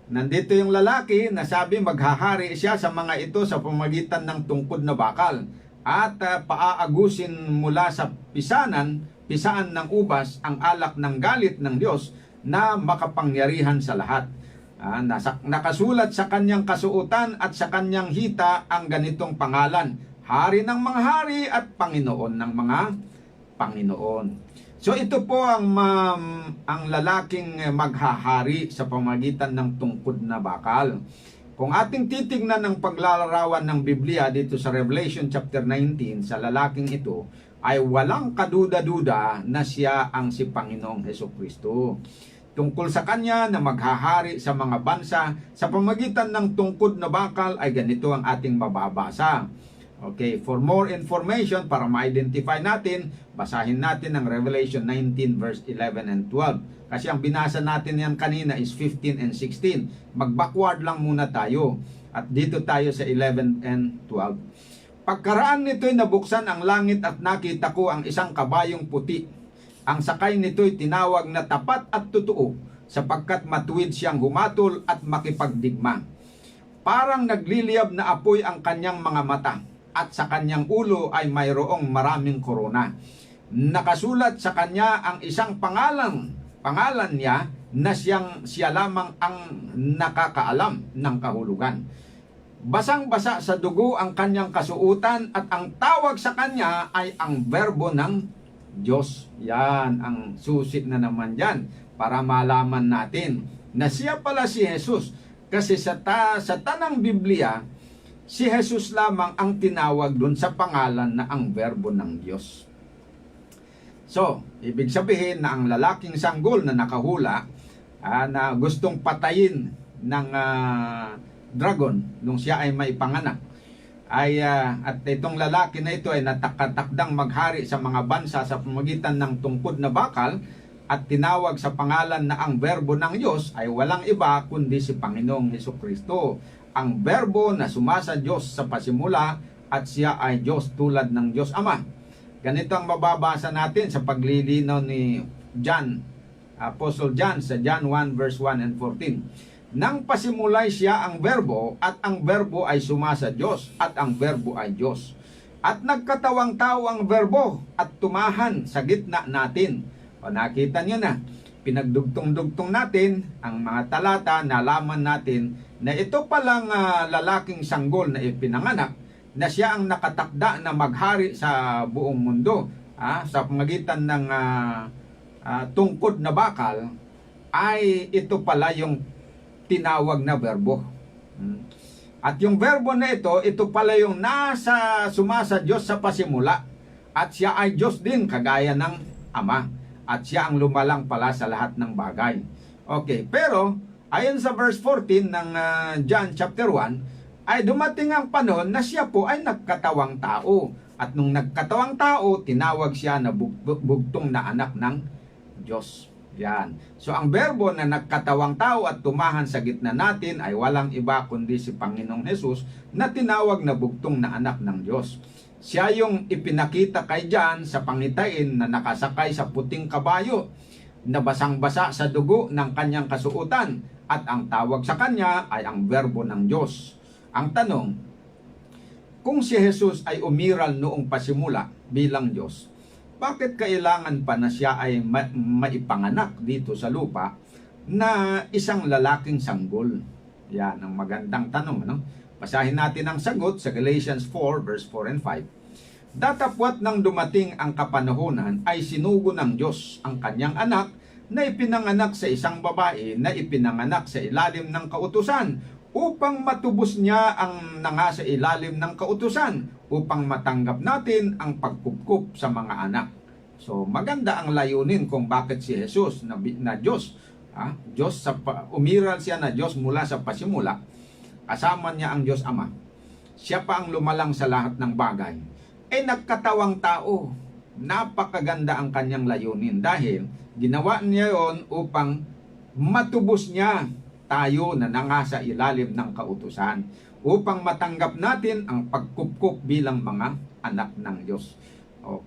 Nandito yung lalaki na sabi maghahari siya sa mga ito sa pamamagitan ng tungkod na bakal. At paaagusin mula sa pisaan ng ubas ang alak ng galit ng Diyos na makapangyarihan sa lahat. Nakasulat sa kanyang kasuotan at sa kanyang hita ang ganitong pangalan: Hari ng mga hari at Panginoon ng mga Panginoon. So ito po ang lalaking maghahari sa pamamagitan ng tungkod na bakal. Kung ating titignan ang paglalarawan ng Biblia dito sa Revelation chapter 19 sa lalaking ito, ay walang kaduda-duda na siya ang si Panginoong Hesukristo. Tungkol sa kanya na maghahari sa mga bansa sa pamamagitan ng tungkod na bakal ay ganito ang ating mababasa. Okay, for more information, para ma-identify natin, basahin natin ang Revelation 19 verse 11 and 12. Kasi ang binasa natin yan kanina is 15 and 16. Mag-backward lang muna tayo. At dito tayo sa 11 and 12. Pagkaraan nito'y nabuksan ang langit at nakita ko ang isang kabayong puti. Ang sakay nito'y tinawag na tapat at totoo, sapagkat matuwid siyang humatol at makipagdigma. Parang nagliliyab na apoy ang kanyang mga mata, at sa kanyang ulo ay mayroong maraming korona. Nakasulat sa kanya ang isang pangalan niya na siya lamang ang nakakaalam ng kahulugan. Basang-basa sa dugo ang kanyang kasuutan at ang tawag sa kanya ay ang berbo ng Diyos. Yan ang susi na naman dyan para malaman natin na siya pala si Jesus. Kasi sa tanang Biblia, si Jesus lamang ang tinawag dun sa pangalan na ang berbo ng Diyos. So, ibig sabihin na ang lalaking sanggol na nakahula na gustong patayin ng dragon nung siya ay maipanganak at itong lalaki na ito ay natakatakdang maghari sa mga bansa sa pamamagitan ng tungkod na bakal at tinawag sa pangalan na ang berbo ng Diyos ay walang iba kundi si Panginoong Hesukristo, ang berbo na sumasa Diyos sa pasimula at siya ay Diyos tulad ng Diyos Ama. Ganito ang mababasa natin sa paglilinaw ni Apostle John sa John 1 verse 1 and 14. Nang pasimulay siya ang berbo at ang berbo ay sumasa Diyos at ang berbo ay Diyos. At nagkatawang tao ang berbo at tumahan sa gitna natin. O nakita nyo na, pinagdugtong-dugtong natin ang mga talata, nalaman natin na ito palang lalaking sanggol na ipinanganak na siya ang nakatakda na maghari sa buong mundo sa pamagitan ng tungkod na bakal, ay ito pala yung tinawag na berbo. At yung berbo na ito pala yung sumasa Diyos sa pasimula. At siya ay Diyos din kagaya ng Ama. At siya ang lumalang pala sa lahat ng bagay. Okay, pero ayon sa verse 14 ng John chapter 1, ay dumating ang panahon na siya po ay nagkatawang tao. At nung nagkatawang tao, tinawag siya na bugtong na anak ng Diyos. Yan. So ang berbo na nagkatawang tao at tumahan sa gitna natin ay walang iba kundi si Panginoong Hesus na tinawag na bugtong na anak ng Diyos. Siya yung ipinakita kay John sa pangitain na nakasakay sa puting kabayo na basang-basa sa dugo ng kanyang kasuotan at ang tawag sa kanya ay ang berbo ng Diyos. Ang tanong, kung si Jesus ay umiral noong pasimula bilang Diyos, bakit kailangan pa na siya ay maipanganak dito sa lupa na isang lalaking sanggol? Yan ang magandang tanong. Basahin natin ang sagot sa Galatians 4 verse 4 and 5. Datapwat nang dumating ang kapanahunan ay sinugo ng Diyos ang kanyang anak na ipinanganak sa isang babae na ipinanganak sa ilalim ng kautusan upang matubos niya ang nangasa ilalim ng kautusan, upang matanggap natin ang pagkupkup sa mga anak. So maganda ang layunin kung bakit si Jesus na Diyos, Diyos umiral siya na Diyos mula sa pasimula, kasama niya ang Diyos Ama. Siya pa ang lumalang sa lahat ng bagay. Nagkatawang tao. Napakaganda ang kanyang layunin dahil ginawa niya yon upang matubos niya tayo na nangasa ilalim ng kautusan, upang matanggap natin ang pagkupkup bilang mga anak ng Diyos.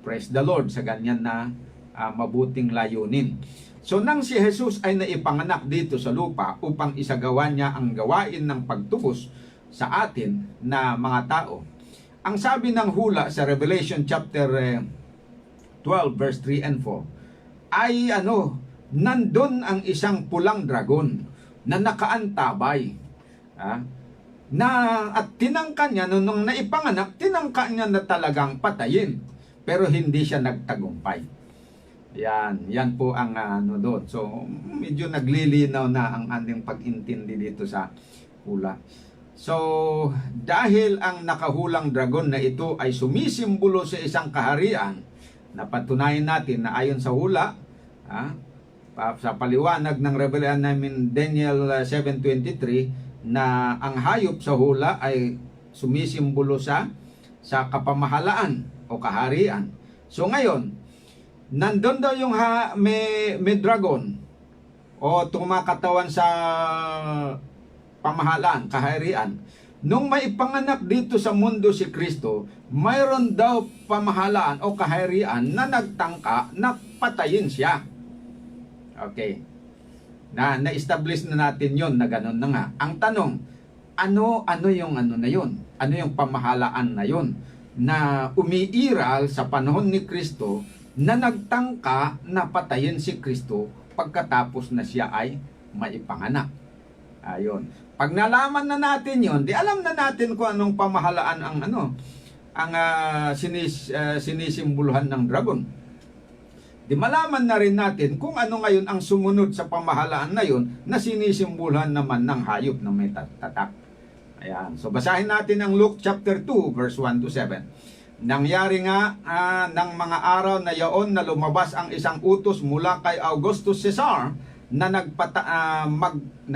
Praise the Lord sa ganyan na mabuting layunin. So nang si Jesus ay naipanganak dito sa lupa upang isagawa niya ang gawain ng pagtubos sa atin na mga tao, ang sabi ng hula sa Revelation chapter 12 verse 3 and 4 ay nandun ang isang pulang dragon na nakaantabay, at tinangka niya nung naipanganak, tinangka niya na talagang patayin, pero hindi siya nagtagumpay. Yan po ang doon. So medyo naglilinaw na ang ating pag-intindi dito sa hula. So dahil ang nakahulang dragon na ito ay sumisimbolo sa isang kaharian, napatunayan natin na ayon sa hula, sa paliwanag ng Revelation namin Daniel 7:23, na ang hayop sa hula ay sumisimbolo sa kapamahalaan o kaharian. So ngayon, nandun daw yung may dragon o tumakatawan sa pamahalaan, kaharian. Nung may panganak dito sa mundo si Kristo, mayroon daw pamahalaan o kaharian na nagtangka na patayin siya. Okay. Na-establish na natin yon na gano'n na nga. Ang tanong, ano yung na yon? Ano yung pamahalaan na yon na umiiral sa panahon ni Kristo na nagtangka na patayin si Kristo pagkatapos na siya ay maipanganak? Ayon. Pag nalaman na natin yon, di alam na natin kung anong pamahalaan ang sinisimbuluhan ng dragon. Di malaman na rin natin kung ano ngayon ang sumunod sa pamahalaan na yon na sinisimbuluhan naman ng hayop na may tatak. Ayan. So basahin natin ang Luke chapter 2 verse 1 to 7. Nangyari nga ng mga araw na yaon na lumabas ang isang utos mula kay Augustus Caesar na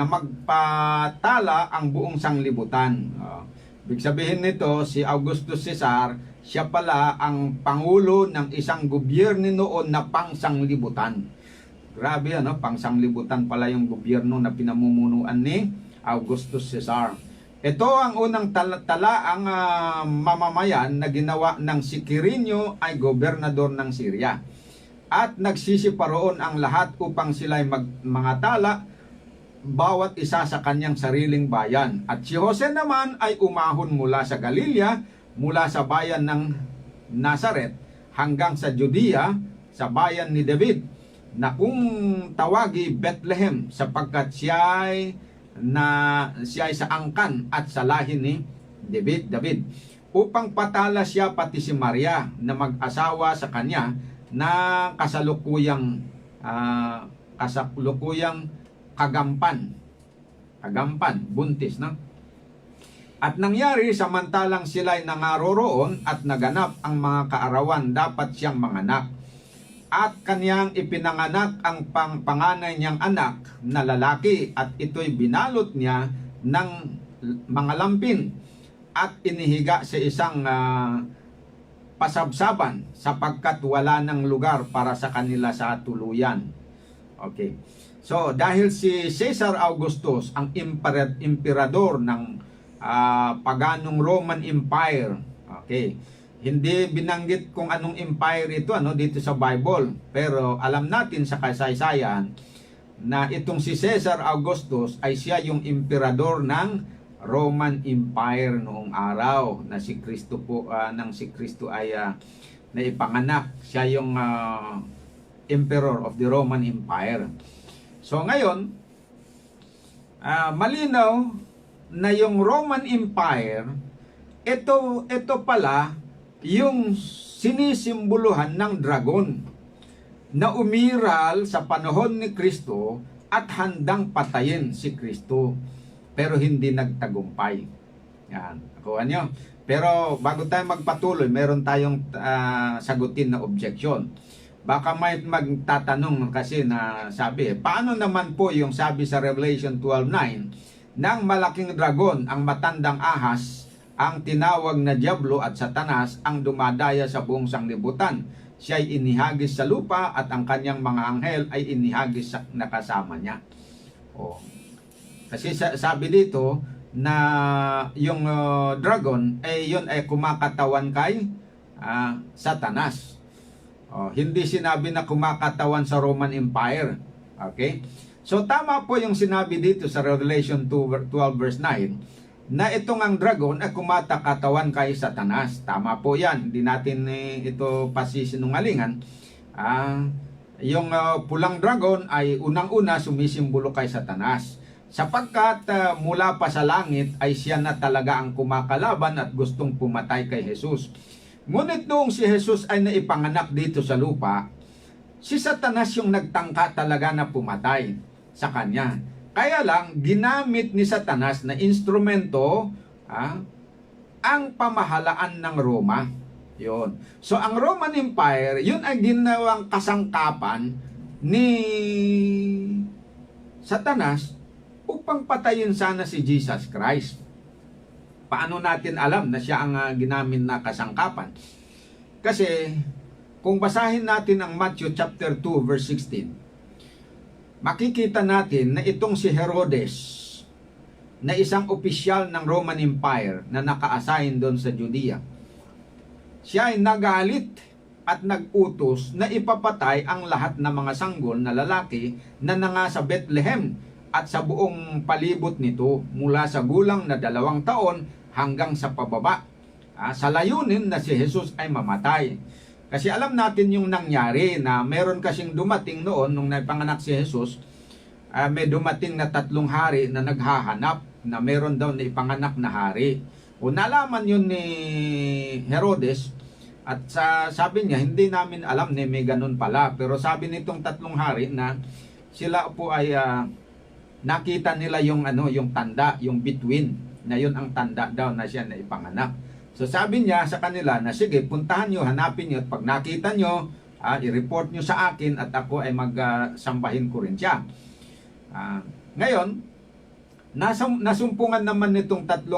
magpatala ang buong sanglibutan. Ibig sabihin nito, si Augustus Caesar, siya pala ang pangulo ng isang gobyerno noon na pangsanglibutan. Grabe, pangsanglibutan pala yung gobyerno na pinamumunuan ni Augustus Caesar. Ito ang unang talaang mamamayan na ginawa ng si Quirino ay gobernador ng Syria. At nagsisiparoon ang lahat upang sila'y mga tala, bawat isa sa kanyang sariling bayan. At si Jose naman ay umahon mula sa Galilea, mula sa bayan ng Nazaret, hanggang sa Judea, sa bayan ni David, na kung tawagi Bethlehem, sapagkat siya ay sa angkan at sa lahi ni David, upang patala siya pati si Maria na mag-asawa sa kanya na kasalukuyang kagampan, buntis, no? At nangyari samantalang sila'y nangaroroon at naganap ang mga kaarawan dapat siyang manganak. At kaniyang ipinanganak ang panganay niyang anak na lalaki, at ito'y binalot niya ng mga lampin at inihiga sa isang pasabsaban sapagkat wala ng lugar para sa kanila sa tuluyan. Okay. So dahil si Caesar Augustus ang emperador ng paganong Roman Empire. Okay. Hindi binanggit kung anong empire ito dito sa Bible, pero alam natin sa kasaysayan na itong si Caesar Augustus ay siya yung emperador ng Roman Empire noong araw na si Kristo po nang si Kristo ay naipanganak. Siya yung emperor of the Roman Empire. So ngayon, malinaw na yung Roman Empire, ito pala yung sinisimbuluhan ng dragon na umiral sa panahon ni Kristo at handang patayin si Kristo. pero hindi nagtagumpay. Yan, nakuha nyo. Pero bago tayo magpatuloy, meron tayong sagutin na objection. Baka may magtatanong kasi na sabi, paano naman po yung sabi sa Revelation 12:9, ng malaking dragon, ang matandang ahas, ang tinawag na Diablo at Satanas, ang dumadaya sa buong sanglibutan. Siya ay inihagis sa lupa at ang kanyang mga anghel ay inihagis sa nakasama niya. Oh. Kasi sabi dito na yung dragon yun ay kumakatawan kay Satanas. Hindi sinabi na kumakatawan sa Roman Empire. Okay? So tama po yung sinabi dito sa Revelation 12 verse 9 na itong ang dragon ay kumakatawan kay Satanas. Tama po yan. Hindi natin ito pasisinungalingan. Yung pulang dragon ay unang-una sumisimbolo kay Satanas. Sapagkat mula pa sa langit ay siya na talaga ang kumakalaban at gustong pumatay kay Jesus. Ngunit noong si Jesus ay naipanganak dito sa lupa, si Satanas yung nagtangka talaga na pumatay sa kanya. Kaya lang, ginamit ni Satanas na instrumento ang pamahalaan ng Roma. Yun. So, ang Roman Empire, yun ay ginawang kasangkapan ni Satanas upang patayin sana si Jesus Christ. Paano natin alam na siya ang ginamit na kasangkapan? Kasi, kung basahin natin ang Matthew chapter 2 verse 16, makikita natin na itong si Herodes, na isang opisyal ng Roman Empire na naka-assign doon sa Judea, siya ay nagalit at nag-utos na ipapatay ang lahat ng mga sanggol na lalaki na nasa Bethlehem at sa buong palibot nito mula sa gulang na 2 taon hanggang sa pababa, sa layunin na si Jesus ay mamatay. Kasi alam natin yung nangyari na meron kasing dumating noon nung naipanganak si Jesus, may dumating na 3 hari na naghahanap na meron daw na ipanganak na hari. O nalaman yun ni Herodes at sabi niya, hindi namin alam na may ganun pala. Pero sabi nitong 3 hari na sila po ay nakita nila yung yung tanda, yung between, na yun ang tanda daw na siya na ipanganak. So sabi niya sa kanila na sige, puntahan nyo, hanapin nyo, at pag nakita nyo, i-report nyo sa akin at ako ay magsambahin ko rin siya. Ngayon, nasumpungan naman nitong 3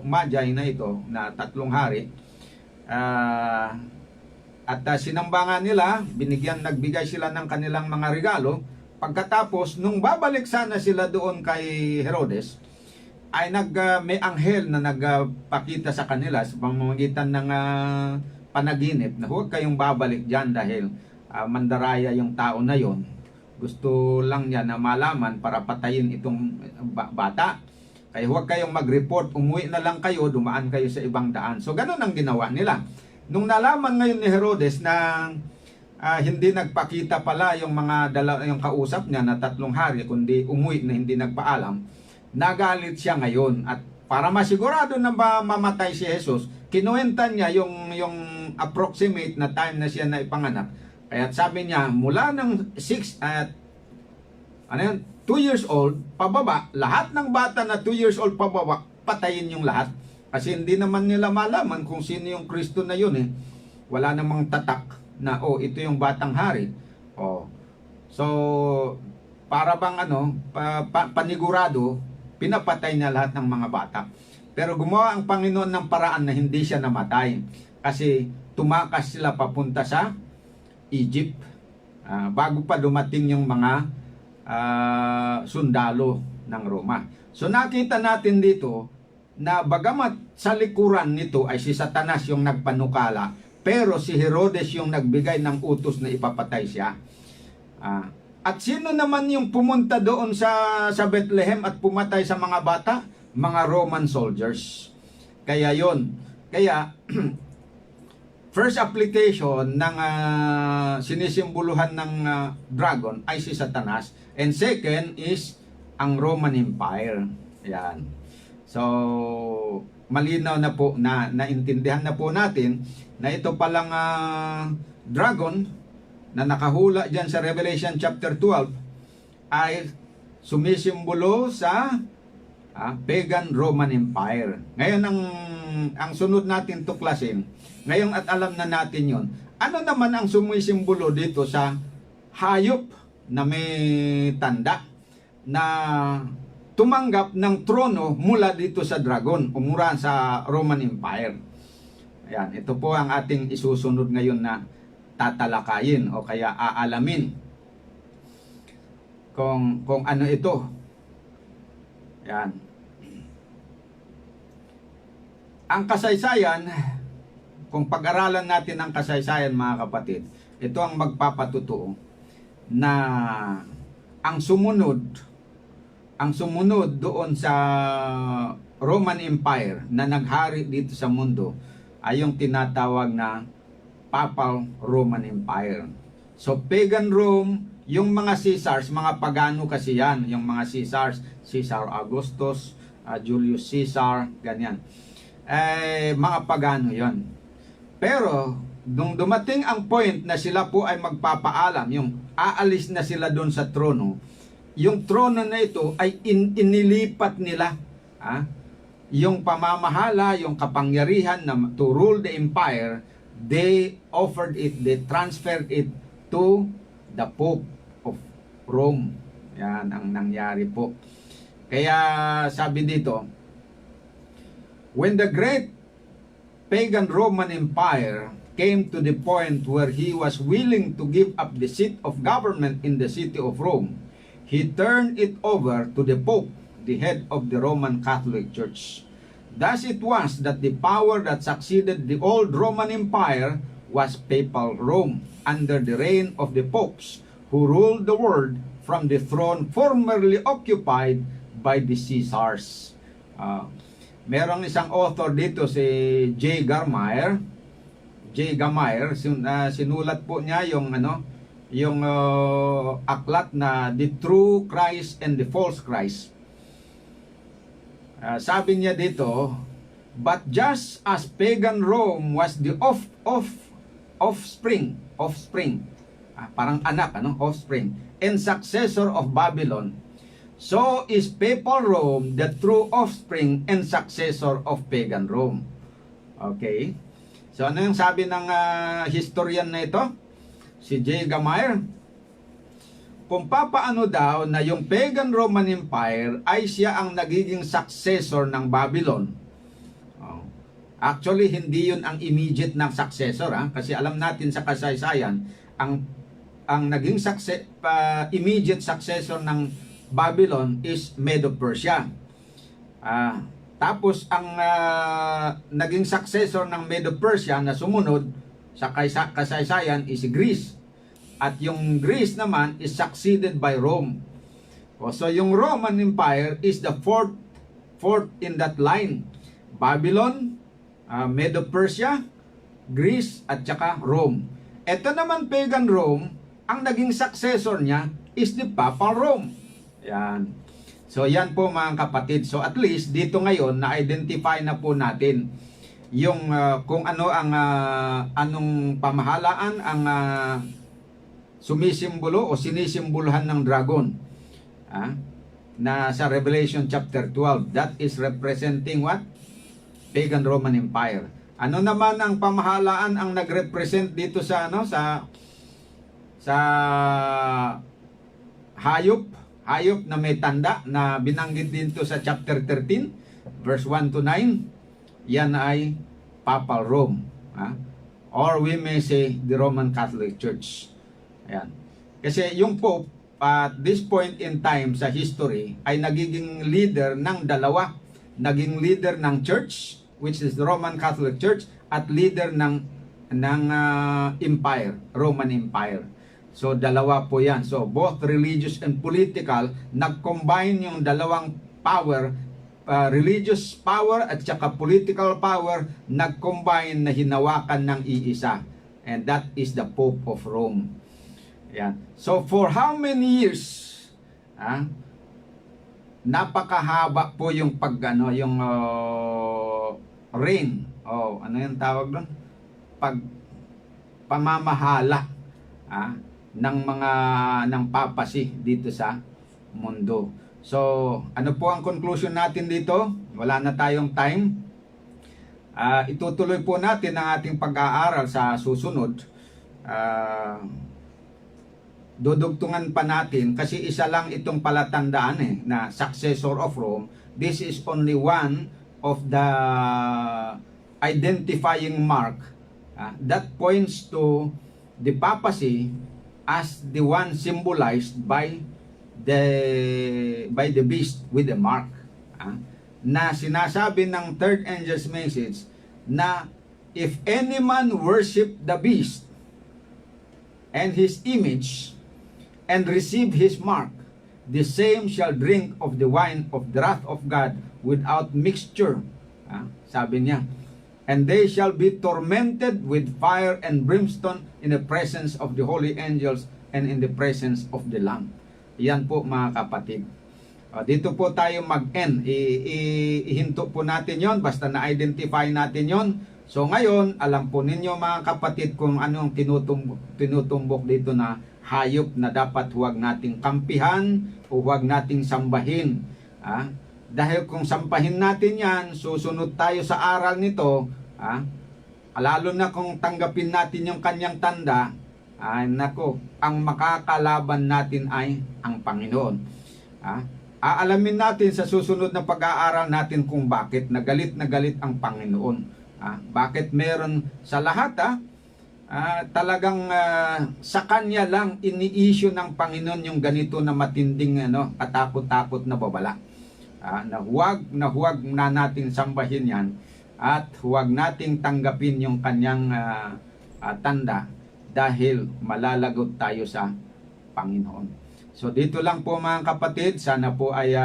magi na ito, na 3 hari, at sinambangan nila, nagbigay sila ng kanilang mga regalo. Pagkatapos, nung babalik sana sila doon kay Herodes, ay may anghel na nagpakita sa kanila sa pamamagitan ng panaginip na huwag kayong babalik dyan dahil mandaraya yung tao na yon. Gusto lang niya na malaman para patayin itong bata. Kaya huwag kayong mag-report, umuwi na lang kayo, dumaan kayo sa ibang daan. So ganun ang ginawa nila. Nung nalaman ngayon ni Herodes na hindi nagpakita pala yung yung kausap niya na 3 hari, kundi umuwi na hindi nagpaalam, nagalit siya ngayon at para masigurado na mamatay si Jesus, kinuwenta niya yung approximate na time na siya na ipanganak. Kaya sabi niya, mula ng 2 years old pababa, lahat ng bata na 2 years old pababa, patayin yung lahat. Kasi hindi naman nila malaman kung sino yung Kristo na yun eh. Wala namang tatak na ito yung batang hari. So para bang panigurado, pinapatay niya lahat ng mga bata. Pero gumawa ang Panginoon ng paraan na hindi siya namatay. Kasi tumakas sila papunta sa Egypt. Bago pa dumating yung mga sundalo ng Roma. So nakita natin dito na bagamat sa likuran nito ay si Satanas yung nagpanukala, pero si Herodes yung nagbigay ng utos na ipapatay siya. At sino naman yung pumunta doon sa Bethlehem at pumatay sa mga bata? Mga Roman soldiers. Kaya first application ng sinisimboluhan ng dragon ay si Satanas. And second is ang Roman Empire. Yan. So, malinaw na po, naintindihan na po natin na ito palang dragon na nakahula dyan sa Revelation chapter 12 ay sumisimbolo sa Pagan Roman Empire. Ngayon ang sunod natin tuklasin, ngayon at alam na natin yon. Ano naman ang sumisimbolo dito sa hayop na may tanda na tumanggap ng trono mula dito sa dragon o mula sa Roman Empire? Ayan, ito po ang ating isusunod ngayon na tatalakayin o kaya aalamin kung ano ito. Ayan. Ang kasaysayan, kung pag-aralan natin ang kasaysayan mga kapatid, ito ang magpapatutuo na ang sumunod doon sa Roman Empire na naghari dito sa mundo ay yung tinatawag na Papal Roman Empire. So pagan Rome, yung mga Caesars, mga pagano kasi yan, yung mga Caesars, Caesar Augustus, Julius Caesar, ganyan. Mga pagano yon. Pero nung dumating ang point na sila po ay magpapaalam, yung aalis na sila doon sa trono, yung trono na ito ay inilipat nila. Yung pamamahala, yung kapangyarihan na to rule the empire, they transferred it to the Pope of Rome. Yan ang nangyari po. Kaya sabi dito, when the great pagan Roman Empire came to the point where he was willing to give up the seat of government in the city of Rome, he turned it over to the Pope, the head of the Roman Catholic Church. Thus it was that the power that succeeded the old Roman Empire was Papal Rome, under the reign of the popes who ruled the world from the throne formerly occupied by the Caesars. Merong isang author dito si J. Gamliel. Sinulat po niya yung aklat na The True Christ and the False Christ. Sabi niya dito, but just as pagan Rome was the offspring, parang anak, offspring, and successor of Babylon, so is Papal Rome the true offspring and successor of pagan Rome. Okay? So ano yung sabi ng historian na ito? Si J. Gamliel. Kung papaano daw na yung pagan Roman Empire ay siya ang nagiging successor ng Babylon. Actually, hindi yun ang immediate ng successor. Kasi alam natin sa kasaysayan, ang naging immediate successor ng Babylon is Medo-Persia. Tapos ang naging successor ng Medo-Persia na sumunod sa kasaysayan is Greece. At yung Greece naman is succeeded by Rome. So yung Roman Empire is the fourth in that line. Babylon, Medo-Persia, Greece at saka Rome. Ito naman pagan Rome, ang naging successor niya is the Papal Rome. Yan. So yan po mga kapatid. So at least dito ngayon na-identify na po natin yung kung ano ang anong pamahalaan ang sumisimbolo o sinisimboluhan ng dragon. Na sa Revelation chapter 12, that is representing what? Pagan Roman Empire. Ano naman ang pamahalaan ang nagrepresent dito sa sa hayop na may tanda na binanggit dito sa chapter 13 verse 1 to 9? Yan ay Papal Rome, or we may say the Roman Catholic Church. Ayan. Kasi yung Pope at this point in time sa history ay nagiging leader ng dalawa. Naging leader ng church, which is the Roman Catholic Church, at leader ng empire, Roman Empire. So dalawa po yan. So both religious and political, nag-combine yung dalawang power, religious power at saka political power, nag-combine na hinawakan ng iisa. And that is the Pope of Rome. Yan. So for how many years? Napakahaba po yung reign. Ano yung tawag doon? Pamamahala ng papacy dito sa mundo. So, ano po ang conclusion natin dito? Wala na tayong time. Itutuloy po natin ang ating pag-aaral sa susunod. Dudugtungan pa natin kasi isa lang itong palatandaan na successor of Rome. This is only one of the identifying mark that points to the papacy as the one symbolized by the beast with the mark, na sinasabi ng third angel's message na if any man worship the beast and his image and receive his mark, the same shall drink of the wine of the wrath of God without mixture. Sabi niya, and they shall be tormented with fire and brimstone in the presence of the holy angels and in the presence of the Lamb. Yan po mga kapatid. Dito po tayo mag-end. Ihinto po natin yon basta na-identify natin yon. So ngayon, alam po ninyo mga kapatid kung anong tinutumbok dito na hayop na dapat huwag nating kampihan o huwag nating sambahin. Dahil kung sampahin natin yan, susunod tayo sa aral nito, lalo na kung tanggapin natin yung kanyang tanda, nako, ang makakalaban natin ay ang Panginoon. Aalamin natin sa susunod na pag-aaral natin kung bakit na galit ang Panginoon. Bakit meron sa lahat, talagang sa Kanya lang ini-issue ng Panginoon yung ganito na matinding katakot-takot na babala. Na huwag na natin sambahin yan at huwag nating tanggapin yung kanyang tanda dahil malalagot tayo sa Panginoon. So dito lang po mga kapatid, sana po ay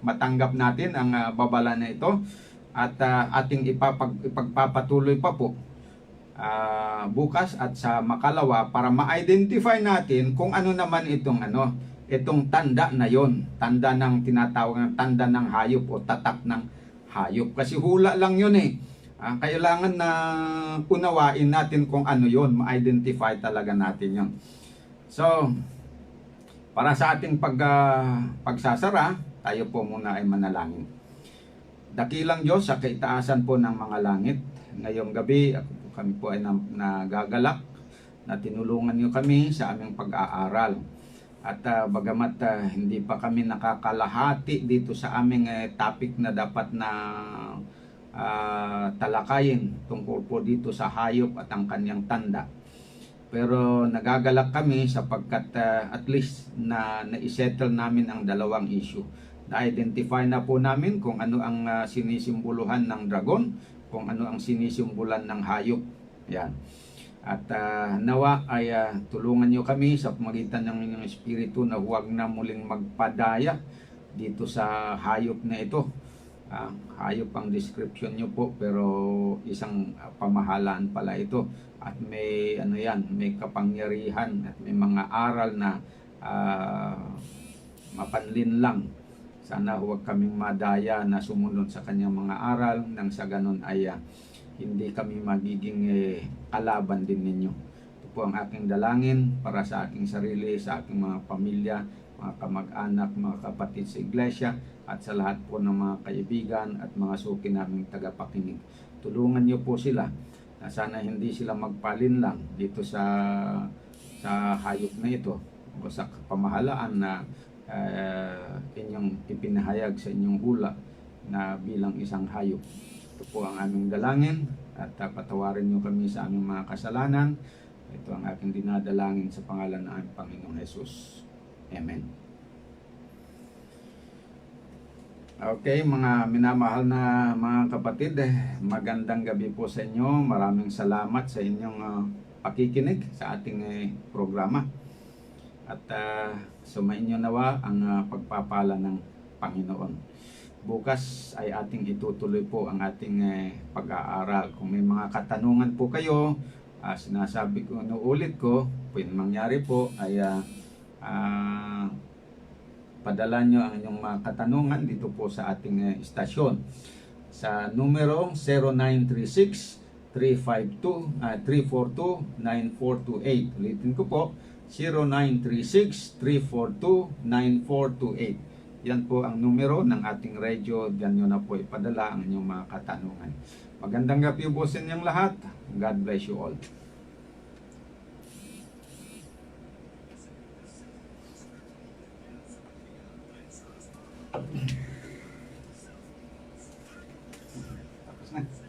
matanggap natin ang babala na ito at ating ipagpapatuloy pa po bukas at sa makalawa para ma-identify natin kung ano naman itong tanda na yon, tanda ng tinatawag ng tanda ng hayop o tatak ng hayop. Kasi hula lang yun kailangan na unawain natin kung ano yon, ma-identify talaga natin yon. So, para sa ating pagsasara, tayo po muna ay manalangin. Dakilang Diyos sa kaitaasan po ng mga langit, ngayong gabi kami po ay nagagalak na tinulungan niyo kami sa aming pag-aaral. At bagamat hindi pa kami nakakalahati dito sa aming topic na dapat na talakayin tungkol po dito sa hayop at ang kanyang tanda. Pero nagagalak kami sapagkat at least na-settle namin ang dalawang issue. Na-identify na po namin kung ano ang sinisimboluhan ng dragon, kung ano ang sinisimbolan ng hayop. Yan. At nawa ay tulungan nyo kami sa pamagitan ng inyong espiritu na huwag na muling magpadaya dito sa hayop na ito. Hayop ang description nyo po, pero isang pamahalaan pala ito. At may may kapangyarihan at may mga aral na mapanlin lang. Sana huwag kaming madaya na sumunod sa kanyang mga aral nang sa ganun ay hindi kami magiging kalaban din ninyo. Ito po ang aking dalangin para sa aking sarili, sa aking mga pamilya, mga kamag-anak, mga kapatid sa iglesia, at sa lahat po ng mga kaibigan at mga suki naming tagapakinig. Tulungan niyo po sila na sana hindi sila magpalin lang dito sa hayop na ito o sa pamahalaan na inyong ipinahayag sa inyong hula na bilang isang hayop. Ito po ang aming dalangin at patawarin niyo kami sa aming mga kasalanan. Ito ang aking dinadalangin sa pangalan ng aming Panginoong Jesus. Amen. Okay, mga minamahal na mga kapatid, magandang gabi po sa inyo. Maraming salamat sa inyong pakikinig sa ating programa. At sumainyo nawa ang pagpapala ng Panginoon. Bukas ay ating itutuloy po ang ating pag-aaral. Kung may mga katanungan po kayo, sinasabi ko, ulit ko, pwede mangyari po ay padala nyo ang inyong mga katanungan dito po sa ating istasyon. Sa numero 0936-342-9428. Ulitin ko po, 0936-342-9428. Yan po ang numero ng ating radio. Diyan nyo na po ipadala ang inyong mga katanungan. Magandang gabi po sa inyong lahat. God bless you all. Tapos na.